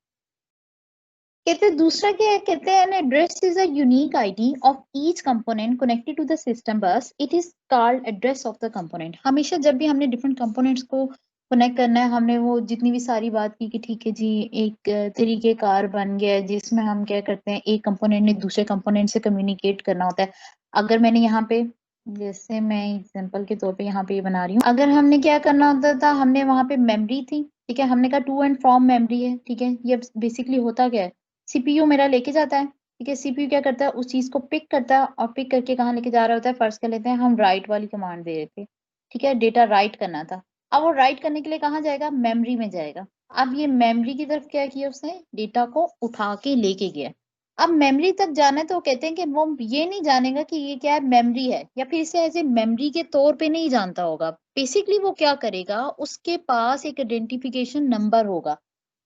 कहते हैं दूसरा क्या है, कहते हैं an address is a unique ID of each component connected to the system bus, it is called address of the component. हमेशा जब भी हमने डिफरेंट कंपोनेंट्स को कनेक्ट करना है, हमने वो जितनी भी सारी बात की कि ठीक है जी, एक तरीकेकार बन गया है जिसमें हम क्या करते हैं, एक कंपोनेंट ने दूसरे कंपोनेंट से कम्युनिकेट करना होता है। अगर मैंने यहाँ पे, जैसे मैं एग्जांपल के तौर पे यहाँ पे ये बना रही हूँ, अगर हमने क्या करना होता था, हमने वहां पे मेमोरी थी, ठीक है, हमने कहा टू एंड फ्रॉम मेमोरी है, ठीक है। ये बेसिकली होता क्या है, सीपीयू मेरा लेके जाता है, ठीक है, सीपीयू क्या करता है, उस चीज को पिक करता है और पिक करके कहाँ लेके जा रहा होता है, फर्स्ट कर लेते हैं हम राइट वाली कमांड दे रहे थे, ठीक है, डेटा राइट करना था। अब वो राइट करने के लिए कहाँ जाएगा, मेमोरी में जाएगा। अब ये मेमोरी की तरफ क्या किया उसने, डेटा को उठा के लेके गया। अब मेमोरी तक जाना है तो वो कहते हैं कि वो ये नहीं जानेगा कि ये क्या है, मेमोरी है, या फिर इसे ऐसे मेमोरी के तौर पे नहीं जानता होगा। बेसिकली वो क्या करेगा, उसके पास एक आइडेंटिफिकेशन नंबर होगा,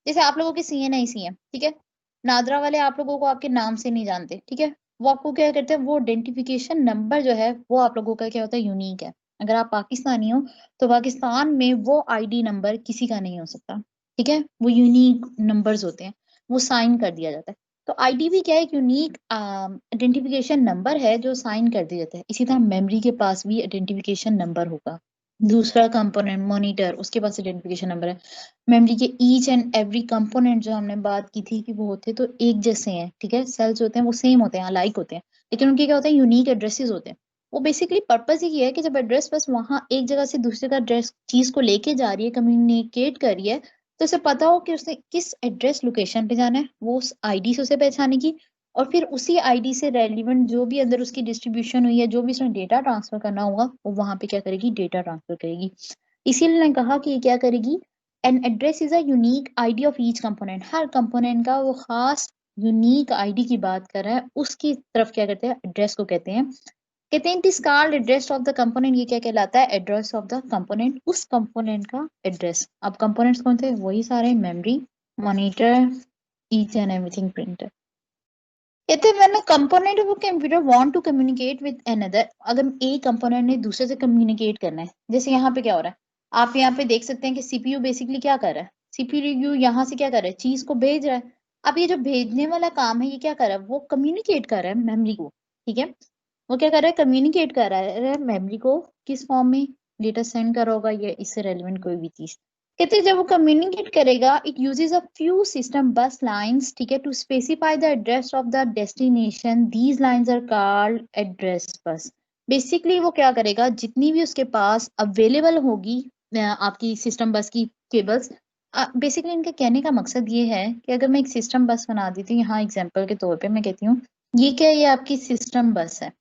जैसे आप लोगों के CNIC है, ठीक है, नादरा वाले आप लोगों को आपके नाम से नहीं जानते, ठीक है। वो आपको क्या करते हैं, वो आइडेंटिफिकेशन नंबर जो है वो आप लोगों का क्या होता है, यूनिक है। अगर आप पाकिस्तानी हो तो पाकिस्तान में वो ID नंबर किसी का नहीं हो सकता, ठीक है, वो यूनिक नंबर्स होते हैं, वो साइन कर दिया जाता है। तो ID भी क्या है, एक यूनिक आइडेंटिफिकेशन नंबर है जो साइन कर दिया जाता है। इसी तरह मेमोरी के पास भी आइडेंटिफिकेशन नंबर होगा। दूसरा कंपोनेंट मॉनिटर, उसके पास आइडेंटिफिकेशन नंबर है। मेमोरी के ईच एंड एवरी कंपोनेंट जो हमने बात की थी कि वो होते तो एक जैसे हैं, ठीक है, सेल्स होते हैं वो सेम होते हैं, अलाइक होते हैं, लेकिन उनके क्या होते हैं, यूनिक एड्रेसेस होते हैं। वो बेसिकली पर्पस ही है कि जब एड्रेस बस वहां एक जगह से दूसरे का एड्रेस चीज को लेके जा रही है, कम्युनिकेट कर रही है, तो उसे पता हो कि उसने किस एड्रेस लोकेशन पे जाना है, वो उस ID से उसे पहचानेगी, और फिर उसी ID से रेलिवेंट जो भी अंदर उसकी डिस्ट्रीब्यूशन हुई है, जो भी उसने डेटा ट्रांसफर करना होगा, वो वहां पे क्या करेगी, डेटा ट्रांसफर करेगी। इसीलिए मैंने कहा कि ये क्या करेगी, N address is a unique ID of each component. Her component का वो खास यूनिक ID की बात कर रहा है, उसकी तरफ क्या कहते हैं, एड्रेस को कहते हैं it is called address of the component. ये क्या कहलाता है, एड्रेस ऑफ द कंपोनेंट, उस कंपोनेंट का एड्रेस। अब कंपोनेंट्स कौन थे, वही सारे, memory, monitor, each and everything, printer. कहते हैं when a component of a computer want to communicate with another, अगर एक कंपोनेंट ने दूसरे से कम्युनिकेट करना है, जैसे यहाँ पे क्या हो रहा है, आप यहाँ पे देख सकते हैं कि CPU बेसिकली क्या कर रहा है, CPU यहाँ से क्या कर रहा है, चीज को भेज रहा है। अब ये जो भेजने वाला काम है, ये क्या कर रहा है, वो कम्युनिकेट कर रहा है मेमोरी को, ठीक है, वो क्या कर रहा है, कम्युनिकेट कर रहा है मेमोरी को, किस फॉर्म में, डेटा सेंड कर रहा होगा या इससे रेलिवेंट कोई भी चीज। कहते हैं जब वो कम्युनिकेट करेगा, it uses a few system bus lines, ठीक है, to specify the address of the destination, these lines are called address bus. Basically वो क्या करेगा, जितनी भी उसके पास अवेलेबल होगी आपकी सिस्टम बस की केबल्स। बेसिकली इनके कहने का मकसद ये है कि अगर मैं एक सिस्टम बस बना देती हूँ, यहाँ एग्जाम्पल के तौर पे मैं कहती हूँ ये क्या है, ये आपकी सिस्टम बस है,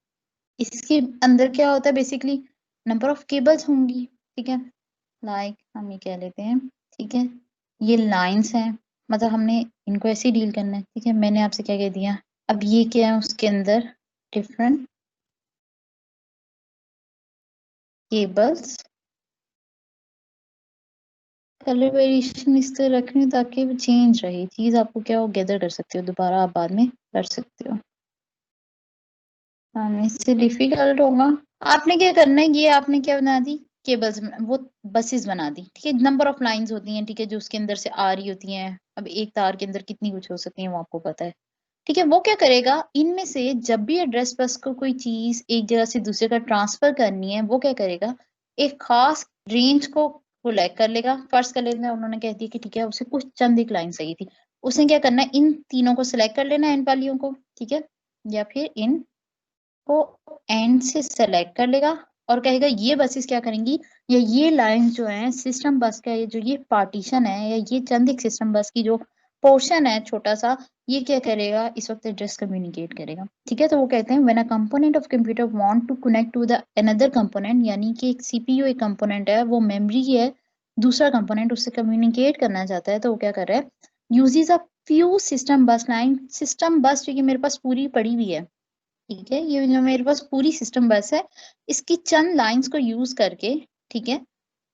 इसके अंदर क्या होता है, बेसिकली नंबर ऑफ केबल्स होंगी, ठीक है, लाइक हम ये कह लेते हैं, ठीक है, ये लाइंस हैं, मतलब हमने इनको ऐसे डील करना है, ठीक है। मैंने आपसे क्या कह दिया, अब ये क्या है, उसके अंदर डिफरेंट केबल्स कलर वेरिएशन इस तरह रखनी हो ताकि वो चेंज रहे, चीज आपको क्या हो गैदर कर सकते हो, दोबारा आप बाद में कर सकते हो। इससे डिफिकल्ट होगा। आपने क्या करना है, ये आपने क्या बना दी, केबल्स, वो बसेस बना दी, ठीक है। नंबर ऑफ लाइंस होती हैं, ठीक है, जो उसके अंदर से आ रही होती हैं। अब एक तार के अंदर कितनी कुछ हो सकती है वो आपको पता है, ठीक है। वो क्या करेगा, इनमें से जब भी एड्रेस बस को कोई चीज एक जगह से दूसरे का ट्रांसफर करनी है, वो क्या करेगा, एक खास रेंज को सिलेक्ट कर लेगा। फर्स्ट कर लेना, उन्होंने कह दिया कि ठीक है, उसे कुछ चंद एक लाइन चाहिए थी, उसने क्या करना है, इन तीनों को सिलेक्ट कर लेना, इन वालियों को, ठीक है, या फिर इन को एंड से सेलेक्ट कर लेगा और कहेगा ये बसेस क्या करेंगी, या ये लाइन जो है सिस्टम बस का, ये जो ये पार्टीशन है या ये चंद एक सिस्टम बस की जो पोर्शन है छोटा सा, ये क्या करेगा, इस वक्त एड्रेस कम्युनिकेट करेगा, ठीक है। तो वो कहते हैं when a component of computer want to connect to the another component, यानी कि एक सीपीयू एक कंपोनेंट है, वो मेमोरी है, दूसरा कंपोनेंट उससे कम्युनिकेट करना चाहता है, तो वो क्या कर रहा है, यूजेस अ फ्यू सिस्टम बस लाइन, सिस्टम बस जो कि मेरे पास पूरी पड़ी हुई है, ठीक है, ये जो मेरे पास पूरी सिस्टम बस है, इसकी चंद लाइंस को यूज करके, ठीक है,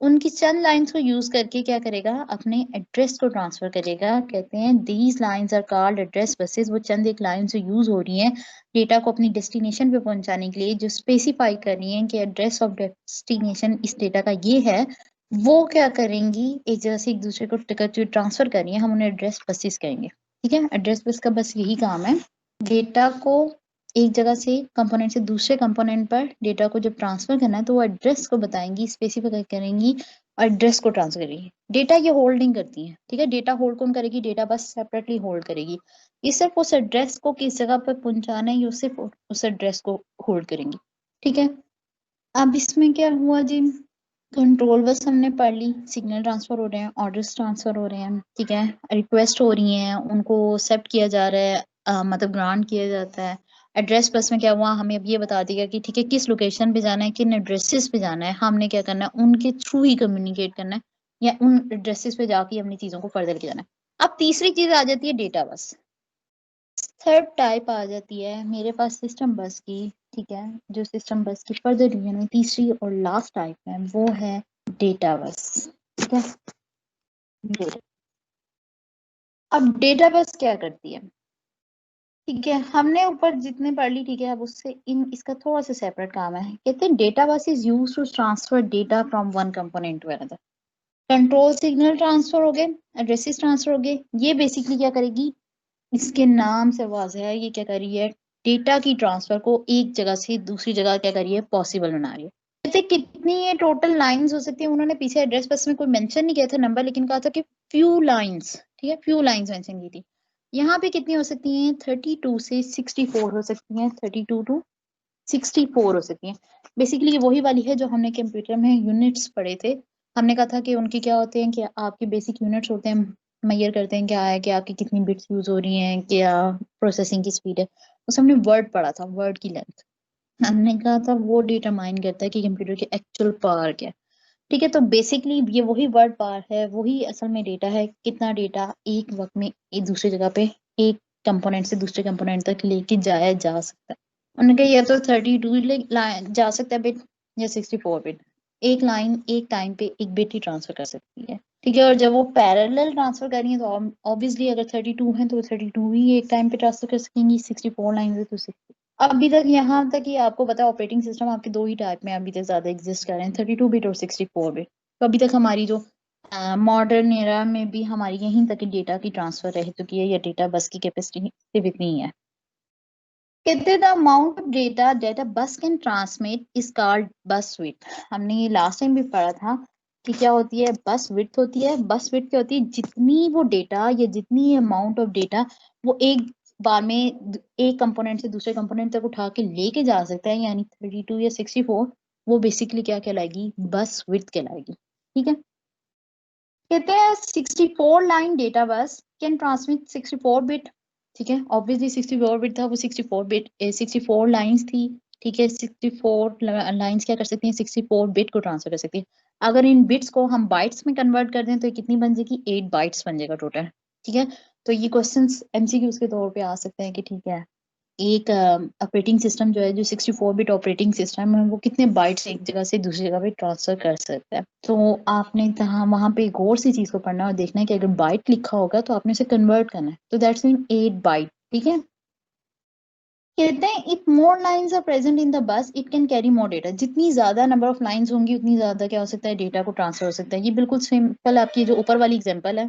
उनकी चंद लाइंस को यूज करके क्या करेगा, अपने एड्रेस को ट्रांसफर करेगा। कहते हैं these lines are called address buses, वो चंद एक लाइन जो यूज हो रही हैं डेटा को अपनी डेस्टिनेशन पे पहुंचाने के लिए, जो स्पेसिफाई कर रही हैं कि एड्रेस ऑफ डेस्टिनेशन इस डेटा का ये है, वो क्या करेंगी, एक जगह से एक दूसरे को टिकट जो ट्रांसफर कर रही है, हम उन्हें एड्रेस बसेस कहेंगे, ठीक है। एड्रेस बस का बस यही काम है, डेटा को एक जगह से कंपोनेंट से दूसरे कंपोनेंट पर डेटा को जब ट्रांसफर करना है, तो वो एड्रेस को बताएंगी, स्पेसिफाई करेंगी और एड्रेस को ट्रांसफर करेगी। डेटा ये होल्डिंग करती है, ठीक है, डेटा होल्ड कौन करेगी, डेटा बस सेपरेटली होल्ड करेगी। ये सिर्फ उस एड्रेस को किस जगह पर पहुंचाना है, ये सिर्फ उस एड्रेस को होल्ड करेंगी, ठीक है। अब इसमें क्या हुआ जी, कंट्रोल बस हमने पढ़ ली, सिग्नल ट्रांसफर हो रहे हैं, ऑर्डर्स ट्रांसफर हो रहे हैं, ठीक है, रिक्वेस्ट हो रही हैं, उनको एक्सेप्ट किया जा रहा है, मतलब ग्रांट किया जाता है। एड्रेस बस में क्या हुआ, हमें अब ये बता दिया कि ठीक है किस लोकेशन पे जाना है, किन एड्रेसेस पे जाना है, हमने क्या करना है, उनके थ्रू ही कम्युनिकेट करना है, या उन एड्रेसेस पे जाके हमने चीजों को फर्दर किया जाना है। अब तीसरी चीज आ जाती है डेटा बस। थर्ड टाइप आ जाती है मेरे पास सिस्टम बस की, ठीक है, जो सिस्टम बस की फर्दर डिवीजन में तीसरी और लास्ट टाइप है, वो है डेटा बस, ठीक है। डेटा, अब डेटा बस क्या करती है, ठीक है, हमने ऊपर जितने पढ़ ली, ठीक है, अब उससे इन इसका थोड़ा सा सेपरेट काम है। कहते हैं data bus is used to transfer data from one component to another. Control signal transfer हो गए, एड्रेसेस ट्रांसफर हो गए, ये बेसिकली क्या करेगी, इसके नाम से वाज़ेह है, ये क्या कर रही है, डेटा की ट्रांसफर को एक जगह से दूसरी जगह क्या कर रही है, पॉसिबल बना रही है। कहते कितनी ये टोटल लाइंस हो सकती है, उन्होंने पीछे एड्रेस बस में कोई मेंशन नहीं किया था नंबर, लेकिन कहा था कि फ्यू लाइंस, ठीक है, फ्यू लाइंस मेंशन की थी। यहाँ पे कितनी हो सकती हैं, 32 से 64 हो सकती हैं, 32 टू 64 हो सकती हैं। बेसिकली ये वही वाली है जो हमने कंप्यूटर में यूनिट्स पढ़े थे। हमने कहा था कि उनके क्या होते हैं, कि आपके बेसिक यूनिट्स होते हैं, मेजर करते हैं क्या है, कि आपकी कितनी बिट्स यूज हो रही हैं, क्या प्रोसेसिंग की स्पीड है। उस हमने वर्ड पढ़ा था, वर्ड की लेंथ, हमने कहा था वो डिटरमाइन करता है कि कंप्यूटर की एक्चुअल पावर क्या है, ठीक है। तो बेसिकली ये वही वर्ड पावर है, वही असल में डेटा है, कितना डेटा एक वक्त में एक दूसरी जगह पे एक कंपोनेंट से दूसरे कंपोनेंट तक लेके जाया जा सकता है। उन्होंने कहा या तो 32 जा सकता है बिट, या 64 बिट, एक लाइन एक टाइम पे एक बिट ही ट्रांसफर कर सकती है, ठीक है। और जब वो पैरेलल ट्रांसफर कर रही है, तो ऑब्वियसली अगर 32 है तो 32 ही एक टाइम पे ट्रांसफर कर सकेंगी, 64 लाइन है तो 60। अभी तक यहाँ तक ही आपको पता है ऑपरेटिंग सिस्टम आपके दो ही टाइप में अभी तक ज्यादा एग्जिस्ट कर रहे हैं, 32 बिट और 64 बिट। तो अभी तक हमारी जो मॉडर्न एरा में भी हमारी यहीं तक डेटा की ट्रांसफर रह चुकी है, या डेटा बस की कैपेसिटी सिर्फ इतनी ही है। कहते the amount of data data bus can transmit is called बस विड्थ। हमने ये लास्ट टाइम भी पढ़ा था कि क्या होती है, बस विड्थ होती है। बस विड्थ क्या होती है, जितनी वो डेटा या जितनी अमाउंट ऑफ डेटा वो एक बार में एक कंपोनेंट से दूसरे कंपोनेंट तक उठा के लेके जा सकता है, यानी 32 या 64, वो बेसिकली क्या कहलाएगी, बस विड्थ कहलाएगी, ठीक है। कहते हैं 64 line data bus can transmit 64 bit, ठीक है, ऑब्वियसली 64 बिट था, वो 64 बिट 64 लाइंस थी, ठीक है। 64 लाइंस क्या कर सकती हैं, 64 बिट को ट्रांसफर कर सकती है। अगर इन बिट्स को हम बाइट्स में कन्वर्ट कर दें तो ये कितनी बन जाएगी, 8 बाइट्स बन जाएगा टोटल, ठीक है। तो ये क्वेश्चंस एमसीक्यूज के तौर पे आ सकते हैं कि ठीक है एक ऑपरेटिंग सिस्टम जो है, जो 64 बिट ऑपरेटिंग सिस्टम है, वो कितने बाइट्स एक जगह से दूसरी जगह पे ट्रांसफर कर सकता है। तो आपने वहां पे गौर से चीज को पढ़ना और देखना है कि अगर बाइट लिखा होगा तो आपने उसे कन्वर्ट करना है, तो दैट्स मीन 8 बाइट। ठीक है, कहते हैं if more lines are present in the bus it can carry more data. जितनी ज्यादा नंबर ऑफ लाइंस होंगी उतनी ज्यादा क्या हो सकता है, डेटा को ट्रांसफर हो सकता है। ये बिल्कुल सिंपल आपकी जो ऊपर वाली एग्जांपल है,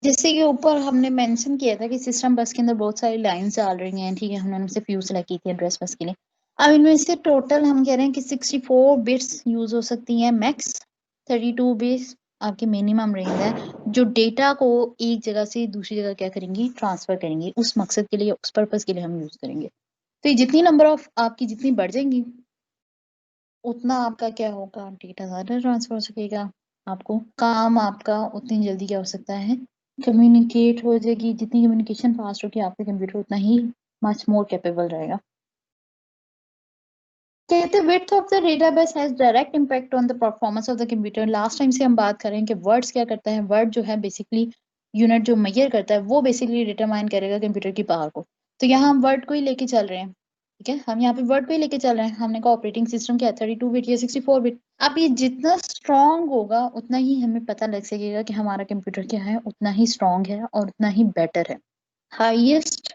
जैसे कि ऊपर हमने मेंशन किया था कि सिस्टम बस के अंदर बहुत सारी लाइंस चल रही हैं, ठीक है, हमने उनसे फ्यू सेलेक्ट की थी एड्रेस बस के लिए। अब इनमें से टोटल हम कह रहे हैं कि 64 बिट्स यूज हो सकती हैं मैक्स, 32 बिट्स आपकी मिनिमम रेंज है, जो डेटा को एक जगह से दूसरी जगह क्या करेंगी, ट्रांसफर करेंगी। उस मकसद के लिए, उस पर्पज के लिए हम यूज करेंगे। तो ये जितनी नंबर ऑफ आपकी जितनी बढ़ जाएंगी उतना आपका क्या होगा, डेटा ज्यादा ट्रांसफर हो सकेगा, आपको काम आपका उतनी जल्दी क्या हो सकता है, कम्युनिकेट हो जाएगी। जितनी कम्युनिकेशन फास्ट होगी आपका कंप्यूटर उतना ही मच मोर कैपेबल रहेगा। कहते width of the database has direct impact on the performance of the computer. Last time से हम बात कर रहे हैं कि वर्ड्स क्या करता है, वर्ड जो है बेसिकली यूनिट जो मेजर करता है वो बेसिकली डिटरमाइन करेगा कंप्यूटर की पावर को। तो यहाँ हम वर्ड को ही लेके चल रहे हैं, ठीक है, हम यहाँ पे वर्ड को ही लेके चल रहे हैं। हमने कहा ऑपरेटिंग सिस्टम क्या है, 32 बिट या 64 बिट। अब ये जितना स्ट्रांग होगा उतना ही हमें पता लग सकेगा कि हमारा कंप्यूटर क्या है, उतना ही स्ट्रांग है और उतना ही बेटर है। हाईएस्ट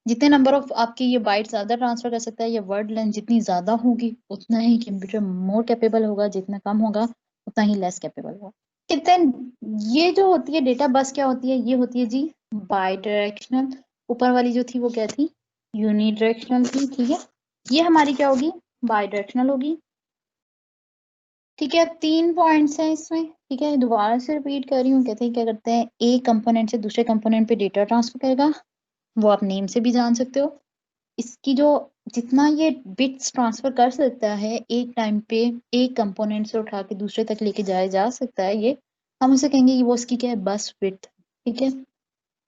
जितने नंबर ऑफ आपके ये बाइट ज्यादा ट्रांसफर कर सकता है, या वर्ड लेंथ जितनी ज्यादा होगी उतना ही कंप्यूटर मोर कैपेबल होगा, जितना कम होगा उतना ही लेस कैपेबल होगा। कहते हैं ये जो होती है डेटा बस क्या होती है, ये होती है जी बाई डायरेक्शनल। ऊपर वाली जो थी वो क्या थी, यूनिडायरेक्शनल थी, ठीक है, ये हमारी क्या होगी, बाई डायरेक्शनल होगी। ठीक है, 3 पॉइंट्स हैं इसमें, ठीक है, दोबारा से रिपीट कर रही हूँ। कहते हैं क्या करते हैं, एक कंपोनेंट से दूसरे कंपोनेंट पे डेटा ट्रांसफर करेगा, वो आप नेम से भी जान सकते हो। इसकी जो जितना ये बिट्स ट्रांसफर कर सकता है एक टाइम पे, एक कंपोनेंट से उठा के दूसरे तक लेके जाया जा सकता है, ये हम उसे कहेंगे ये वो उसकी क्या है, बस विड्थ। ठीक है,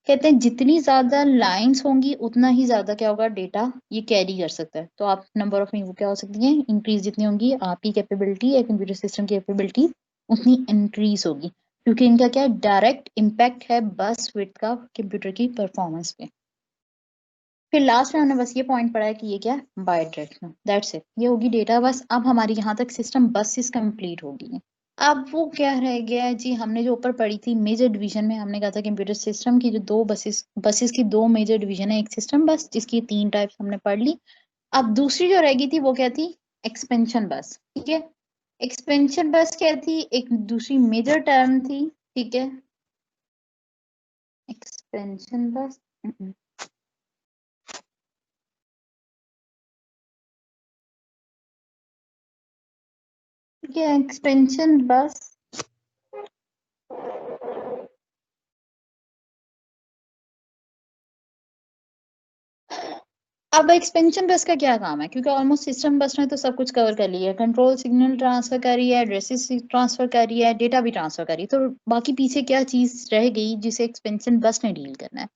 कहते हैं जितनी ज्यादा लाइंस होंगी उतना ही ज्यादा क्या होगा, डेटा ये कैरी कर सकता है। तो आप नंबर ऑफ वो क्या हो सकती है, इंक्रीज जितनी होंगी आपकी कैपेबिलिटी या कंप्यूटर सिस्टम की कैपेबिलिटी उतनी इंक्रीज होगी, क्योंकि इनका क्या डायरेक्ट इम्पैक्ट है बस विड्थ का कंप्यूटर की परफॉर्मेंस पे। फिर लास्ट में हमने बस ये पॉइंट पढ़ा है कि ये क्या है, बाई डायरेक्शनल, दैट्स इट, ये होगी डेटा बस। अब हमारी यहाँ तक सिस्टम बसेस कंप्लीट होगी। अब वो क्या रह गया है जी, हमने जो ऊपर पढ़ी थी मेजर डिवीजन में, हमने कहा था कंप्यूटर सिस्टम की जो दो बसेस की दो मेजर डिवीजन है, एक सिस्टम बस जिसकी 3 टाइप्स हमने पढ़ ली। अब दूसरी जो रह गई थी वो क्या थी, एक्सपेंशन बस। ठीक है, एक्सपेंशन बस क्या थी, एक दूसरी मेजर टर्म थी। ठीक है, एक्सपेंशन बस, ठीक है, एक्सपेंशन बस। अब एक्सपेंशन बस का क्या काम है, क्योंकि ऑलमोस्ट सिस्टम बस ने तो सब कुछ कवर कर लिया है, कंट्रोल सिग्नल ट्रांसफर कर रही है, एड्रेसेस ट्रांसफर कर रही है, डेटा भी ट्रांसफर कर रही है, तो बाकी पीछे क्या चीज रह गई जिसे एक्सपेंशन बस ने डील करना है।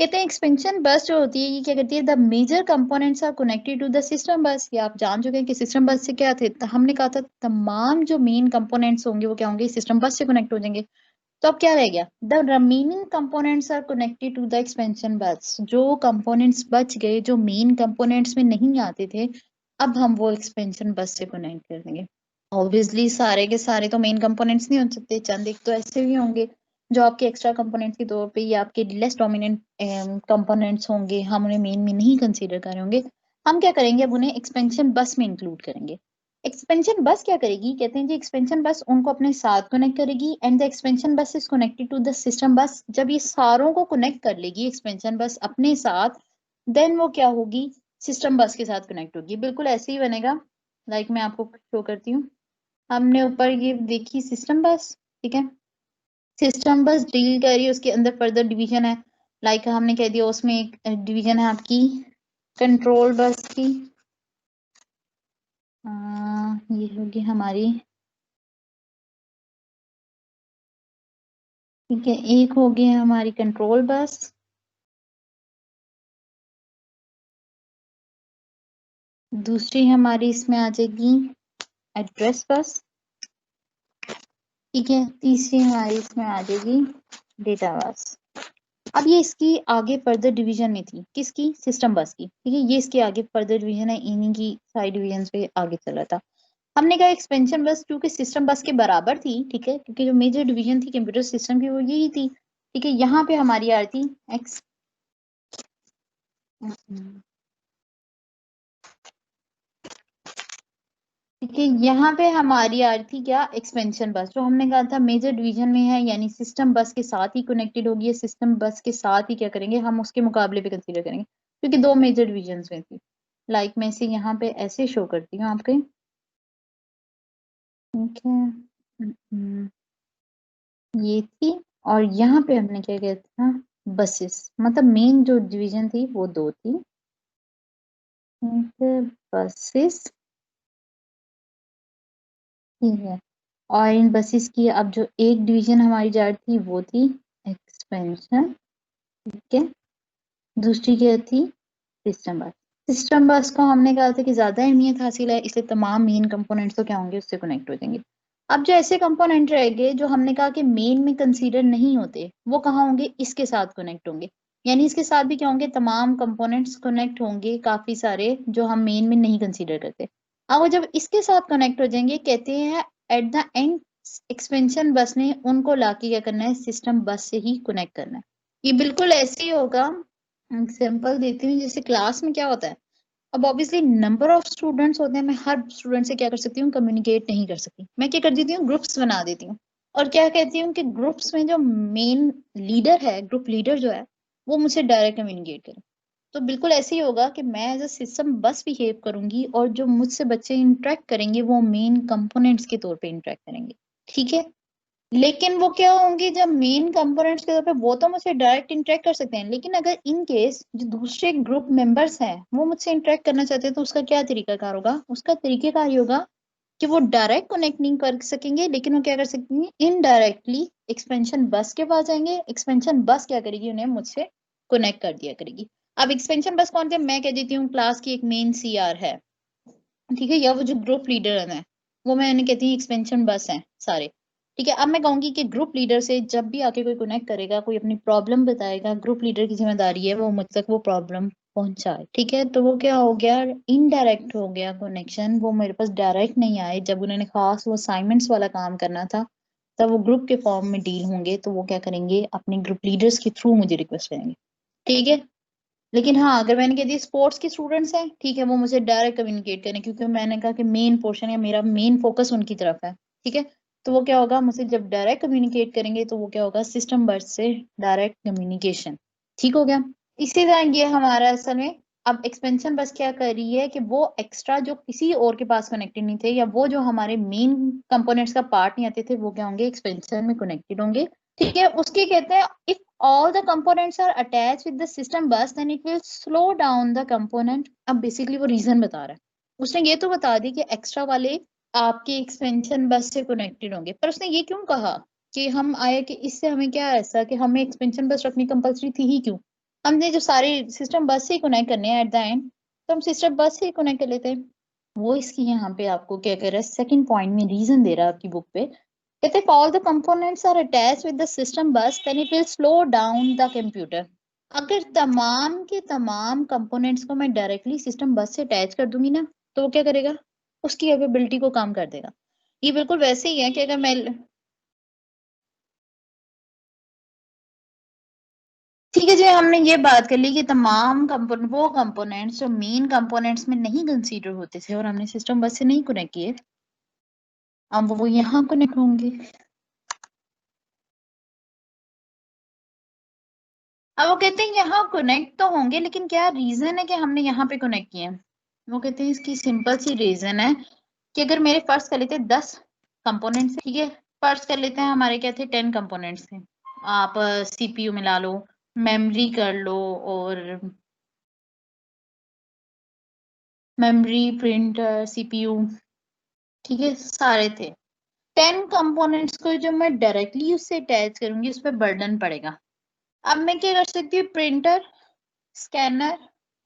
कहते हैं एक्सपेंशन बस जो होती है ये क्या करती है, the major components are connected to the system bus. ये आप जान चुके हैं कि सिस्टम बस से क्या थे, तो हमने कहा था तमाम जो मेन कंपोनेंट्स होंगे वो क्या होंगे, सिस्टम बस से कनेक्ट हो जाएंगे। तो अब क्या रह गया, the remaining components are connected to the expansion bus. जो कंपोनेंट्स बच गए जो मेन कंपोनेंट्स में नहीं आते थे, अब हम वो एक्सपेंशन बस से कनेक्ट कर देंगे। ऑब्वियसली सारे के सारे तो मेन कंपोनेंट्स नहीं हो सकते, चंद एक तो ऐसे भी होंगे जो आपके एक्स्ट्रा कंपोनेंट्स के तौर पे या आपके लेस डोमिनेंट कंपोनेंट्स होंगे, हम उन्हें मेन में नहीं कंसीडर कर रहे होंगे। हम क्या करेंगे, अब उन्हें एक्सपेंशन बस में इंक्लूड करेंगे। एक्सपेंशन बस क्या करेगी, कहते हैं जी एक्सपेंशन बस उनको अपने साथ कनेक्ट करेगी, and the expansion bus is connected to the system bus. जब ये सारों को कनेक्ट कर लेगी एक्सपेंशन बस अपने साथ, देन वो क्या होगी, सिस्टम बस के साथ कनेक्ट होगी। बिल्कुल ऐसे ही बनेगा, लाइक मैं आपको शो करती हूँ। हमने ऊपर ये देखी सिस्टम बस, ठीक है, सिस्टम बस डील कर रही है, उसके अंदर फर्दर डिवीजन है, लाइक हमने कह दिया उसमें एक डिवीजन है आपकी कंट्रोल बस की। ये होगी हमारी, ठीक है, एक होगी हमारी कंट्रोल बस, दूसरी हमारी इसमें आ जाएगी एड्रेस बस, ठीक है, तीसरी हमारी इसमें आ जाएगी डेटा बस। अब ये इसकी आगे फर्दर डिवीजन में थी, किसकी, सिस्टम बस की, ठीक है, ये इसके आगे फर्दर डिवीजन है, इन्हीं की साइड डिवीजन पे आगे चला था। हमने कहा एक्सपेंशन बस क्योंकि सिस्टम बस के बराबर थी, ठीक है, क्योंकि जो मेजर डिवीजन थी कंप्यूटर सिस्टम की वो यही थी, ठीक है, यहाँ पे हमारी आ रही थी एक्स, ठीक है, यहाँ पे हमारी आ रही थी क्या, एक्सपेंशन बस, जो हमने कहा था मेजर डिवीजन में है, यानी सिस्टम बस के साथ ही कनेक्टेड होगी, सिस्टम बस के साथ ही क्या करेंगे हम उसके मुकाबले पे कंसीडर करेंगे, क्योंकि दो मेजर डिवीजन में थी। लाइक मैं इसे यहाँ पे ऐसे शो करती हूँ आपके, ठीक है, ये थी, और यहाँ पे हमने क्या किया था, बसेस, मतलब मेन जो डिवीजन थी वो दो थी, बसेस, ठीक है, और इन बसेस की अब जो एक डिवीजन हमारी जा रही थी वो थी एक्सपेंशन, ठीक है, दूसरी क्या थी, सिस्टम बस। सिस्टम बस को हमने कहा था कि ज्यादा अहमियत हासिल है, इसलिए तमाम मेन कंपोनेंट्स तो क्या होंगे, उससे कनेक्ट हो जाएंगे। अब जो ऐसे कंपोनेंट रहेंगे जो हमने कहा कि मेन में कंसीडर नहीं होते, वो कहाँ होंगे, इसके साथ कनेक्ट होंगे, यानी इसके साथ भी क्या होंगे, तमाम कंपोनेंट्स कनेक्ट होंगे, काफी सारे जो हम मेन में नहीं कंसीडर करते। अब वो जब इसके साथ कनेक्ट हो जाएंगे, कहते हैं एट द एंड एक्सपेंशन बस ने उनको लाके क्या करना है, सिस्टम बस से ही कनेक्ट करना है। ये बिल्कुल ऐसे ही होगा, एग्जाम्पल देती हूँ, जैसे क्लास में क्या होता है, अब ऑब्वियसली नंबर ऑफ स्टूडेंट्स होते हैं, मैं हर स्टूडेंट से क्या कर सकती हूँ, कम्युनिकेट नहीं कर सकती, मैं क्या कर देती हूँ, ग्रुप्स बना देती हूँ, और क्या कहती हूँ कि ग्रुप्स में जो मेन लीडर है, ग्रुप लीडर जो है, वो मुझसे डायरेक्ट कम्युनिकेट करे। तो बिल्कुल ऐसे ही होगा कि मैं एज अ सिस्टम बस बिहेव करूंगी, और जो मुझसे बच्चे इंटरेक्ट करेंगे वो मेन कंपोनेंट्स के तौर पे इंटरेक्ट करेंगे, ठीक है, लेकिन वो क्या होंगे, जब मेन कंपोनेंट्स के तौर पे वो तो मुझसे डायरेक्ट इंटरेक्ट कर सकते हैं, लेकिन अगर इन केस जो दूसरे ग्रुप मेंबर्स हैं वो मुझसे इंटरेक्ट करना चाहते हैं, तो उसका क्या तरीकाकार होगा, उसका तरीकेकार ये होगा कि वो डायरेक्ट कनेक्ट नहीं कर सकेंगे, लेकिन वो क्या कर सकेंगे, इनडायरेक्टली एक्सपेंशन बस के पास जाएंगे, एक्सपेंशन बस क्या करेगी, उन्हें मुझसे कनेक्ट कर दिया करेगी। अब एक्सपेंशन बस कौन थे, मैं कह देती हूँ क्लास की एक मेन सीआर है, ठीक है, या वो जो ग्रुप लीडर है वो मैंने कहती हूँ एक्सपेंशन बस है सारे, ठीक है। अब मैं कहूंगी कि ग्रुप लीडर से जब भी आके कोई कनेक्ट करेगा, कोई अपनी प्रॉब्लम बताएगा, ग्रुप लीडर की जिम्मेदारी है वो मुझ तक वो प्रॉब्लम पहुंचाए, ठीक है, तो वो क्या हो गया, इनडायरेक्ट हो गया कनेक्शन, वो मेरे पास डायरेक्ट नहीं आए, जब उन्होंने खास वो असाइनमेंट्स वाला काम करना था तब वो ग्रुप के फॉर्म में डील होंगे, तो वो क्या करेंगे, अपने ग्रुप लीडर्स के थ्रू मुझे रिक्वेस्ट करेंगे, ठीक है। लेकिन हाँ, अगर मैंने कह दिया स्पोर्ट्स के स्टूडेंट्स हैं, ठीक है, वो मुझे डायरेक्ट कम्युनिकेट करें, क्योंकि मैंने कहा कि मेन पोर्शन या मेरा मेन फोकस उनकी तरफ है, ठीक है, तो वो क्या होगा, मुझसे जब डायरेक्ट कम्युनिकेट करेंगे तो वो क्या होगा, सिस्टम बस से डायरेक्ट कम्युनिकेशन, ठीक हो गया। इसी तरह ये हमारा असल में, अब एक्सपेंशन बस क्या कर रही है कि वो एक्स्ट्रा जो किसी और के पास कनेक्टेड नहीं थे, या वो जो हमारे मेन कंपोनेंट्स का पार्ट नहीं आते थे, वो क्या होंगे, एक्सपेंशन में कनेक्टेड होंगे, ठीक है। उसके कहते हैं if all the components are attached with the system bus then it will slow down the component। अब बेसिकली वो रीजन बता रहा है, उसने ये तो बता दी कि एक्स्ट्रा वाले आपके एक्सपेंशन बस से कनेक्टेड होंगे, पर उसने ये क्यों कहा कि हम आए कि इससे हमें क्या ऐसा कि हमें एक्सपेंशन बस रखनी कंपलसरी थी ही क्यों, हमने जो सारे सिस्टम बस से ही कनेक्ट करने हैं एट द एंड, तो हम सिस्टम बस से ही कनेक्ट कर लेते हैं। वो इसकी यहाँ पे आपको क्या कर रहा है, सेकंड पॉइंट में रीजन दे रहा है आपकी बुक पे, if all the components are attached with the system bus then it will slow down the computer। अगर तमाम के तमाम कंपोनेंट्स को मैं डायरेक्टली सिस्टम बस से अटैच कर दूंगी ना, तो वो क्या करेगा, उसकी कैपेबिलिटी को कम कर देगा। ये बिल्कुल वैसे ही है कि अगर मैं, ठीक है जी, हमने ये बात कर ली कि तमाम कंपोनेंट, वो कंपोनेंट्स जो मेन कंपोनेंट्स में नहीं कंसीडर होते थे और हमने सिस्टम बस से नहीं कनेक्ट किए, अब वो यहाँ कनेक्ट होंगे। अब वो कहते हैं यहाँ कनेक्ट तो होंगे, लेकिन क्या रीजन है कि हमने यहाँ पे कनेक्ट किए हैं, वो कहते हैं इसकी सिंपल सी रीजन है कि अगर मेरे फर्स्ट कर लेते हैं 10 कंपोनेंट्स, ठीक है, फर्स्ट कर लेते हैं हमारे क्या थे 10 कंपोनेंट्स थे, आप सीपीयू मिला लो, मेमोरी कर लो, और मेमोरी, प्रिंटर, सीपीयू, ठीक है, सारे थे। 10 कंपोनेंट्स को जो मैं डायरेक्टली उससे अटैच करूंगी उस पर बर्डन पड़ेगा। अब मैं क्या कर सकती हूँ, प्रिंटर, स्कैनर,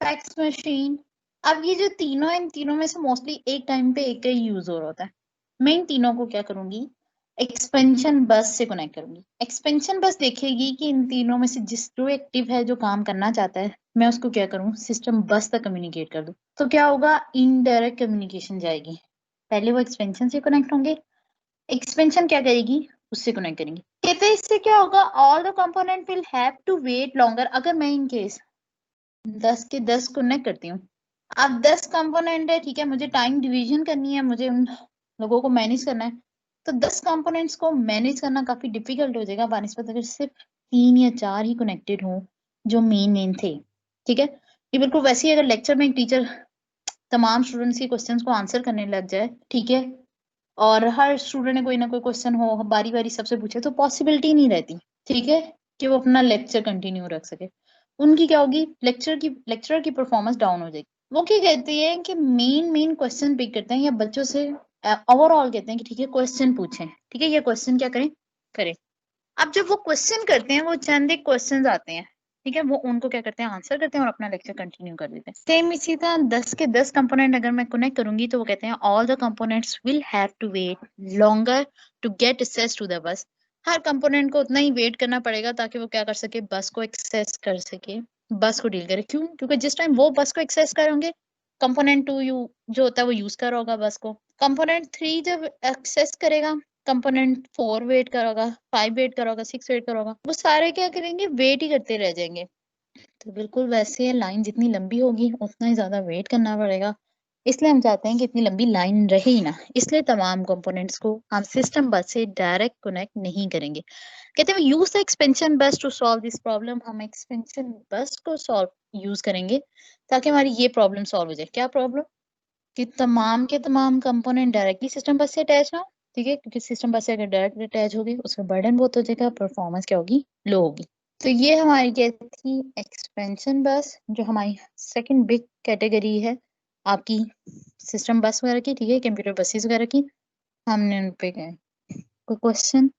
फैक्स मशीन, अब ये जो तीनों हैं, इन तीनों में से मोस्टली एक टाइम पे एक का ही यूज हो रहा होता है, मैं इन तीनों को क्या करूंगी, एक्सपेंशन बस से कनेक्ट करूंगी। एक्सपेंशन बस देखेगी कि इन तीनों में से जो एक्टिव है, जो काम करना चाहता है, मैं उसको क्या करूं, सिस्टम बस तक कम्युनिकेट कर दूं। तो क्या होगा, इनडायरेक्ट कम्युनिकेशन जाएगी। पहले वो एक्सपेंशन से कनेक्ट होंगे, एक्सपेंशन क्या करेगी, उससे कनेक्ट करेंगे। कहते हैं इससे क्या होगा, all the component will have to wait longer. अगर मैं इन केस 10 के 10 कनेक्ट करती हूँ, अब 10 कंपोनेंट है, ठीक है, मुझे टाइम डिवीजन करनी है, मुझे उन लोगों को मैनेज करना है, तो 10 कंपोनेंट्स को मैनेज करना काफी डिफिकल्ट हो जाएगा बानिस्बत अगर सिर्फ 3 या 4 ही कनेक्टेड हो जो मेन थे। ठीक है, ये बिल्कुल वैसे ही अगर लेक्चर में एक टीचर तमाम स्टूडेंट्स के क्वेश्चंस को आंसर करने लग जाए, ठीक है, और हर स्टूडेंट ने कोई ना कोई क्वेश्चन हो, बारी बारी सबसे पूछे, तो पॉसिबिलिटी नहीं रहती, ठीक है, कि वो अपना लेक्चर कंटिन्यू रख सके। उनकी क्या होगी, लेक्चरर की परफॉर्मेंस डाउन हो जाएगी। वो क्या कहते हैं कि मेन क्वेश्चन पिक करते हैं या बच्चों से ओवरऑल कहते हैं कि ठीक है क्वेश्चन पूछें, ठीक है, ये क्वेश्चन क्या करें, करें। अब जब वो क्वेश्चन करते हैं, वो चंद एक क्वेश्चन आते हैं, ठीक है, वो उनको क्या करते हैं, आंसर करते हैं और अपना लेक्चर कंटिन्यू कर देते हैं। सेम इसी तरह 10 के 10 कंपोनेंट अगर मैं कनेक्ट करूंगी, तो वो कहते हैं all the components will have to wait longer to get access to the bus. हर कंपोनेंट को उतना ही वेट करना पड़ेगा ताकि वो क्या कर सके, बस को एक्सेस कर सके, बस को डील करे। क्यों, क्योंकि जिस टाइम वो बस को एक्सेस करेंगे, कंपोनेंट 2 जो होता है वो यूज कर रहा होगा बस को। कंपोनेंट 3 जब एक्सेस करेगा, कंपोनेंट 4 वेट करोगा, 5 वेट करोगा, 6 वेट करोगा, वो सारे क्या करेंगे, वेट ही करते रह जाएंगे। तो बिल्कुल वैसे लाइन जितनी लंबी होगी उतना ही ज्यादा वेट करना पड़ेगा। इसलिए हम चाहते हैं कि इतनी लंबी लाइन रहे ही ना, इसलिए तमाम कंपोनेंट्स को हम सिस्टम बस से डायरेक्ट कनेक्ट नहीं करेंगे। कहते हैं यूज द एक्सपेंशन बस टू सॉल्व दिस प्रॉब्लम। हम एक्सपेंशन बस को सॉल्व यूज करेंगे ताकि हमारी ये प्रॉब्लम सॉल्व हो जाए। क्या प्रॉब्लम, कि तमाम के तमाम कंपोनेंट डायरेक्टली सिस्टम बस से अटैच ना हो, ठीक है, क्योंकि सिस्टम बस से अगर डायरेक्ट अटैच होगी उसमें बर्डन बहुत हो जाएगा, परफॉर्मेंस क्या होगी, लो होगी। तो ये हमारी क्या थी, एक्सपेंशन बस, जो हमारी सेकंड बिग कैटेगरी है आपकी सिस्टम बस वगैरह की, ठीक है, कंप्यूटर बसेस वगैरह की। हमने उन पे गए, कोई क्वेश्चन।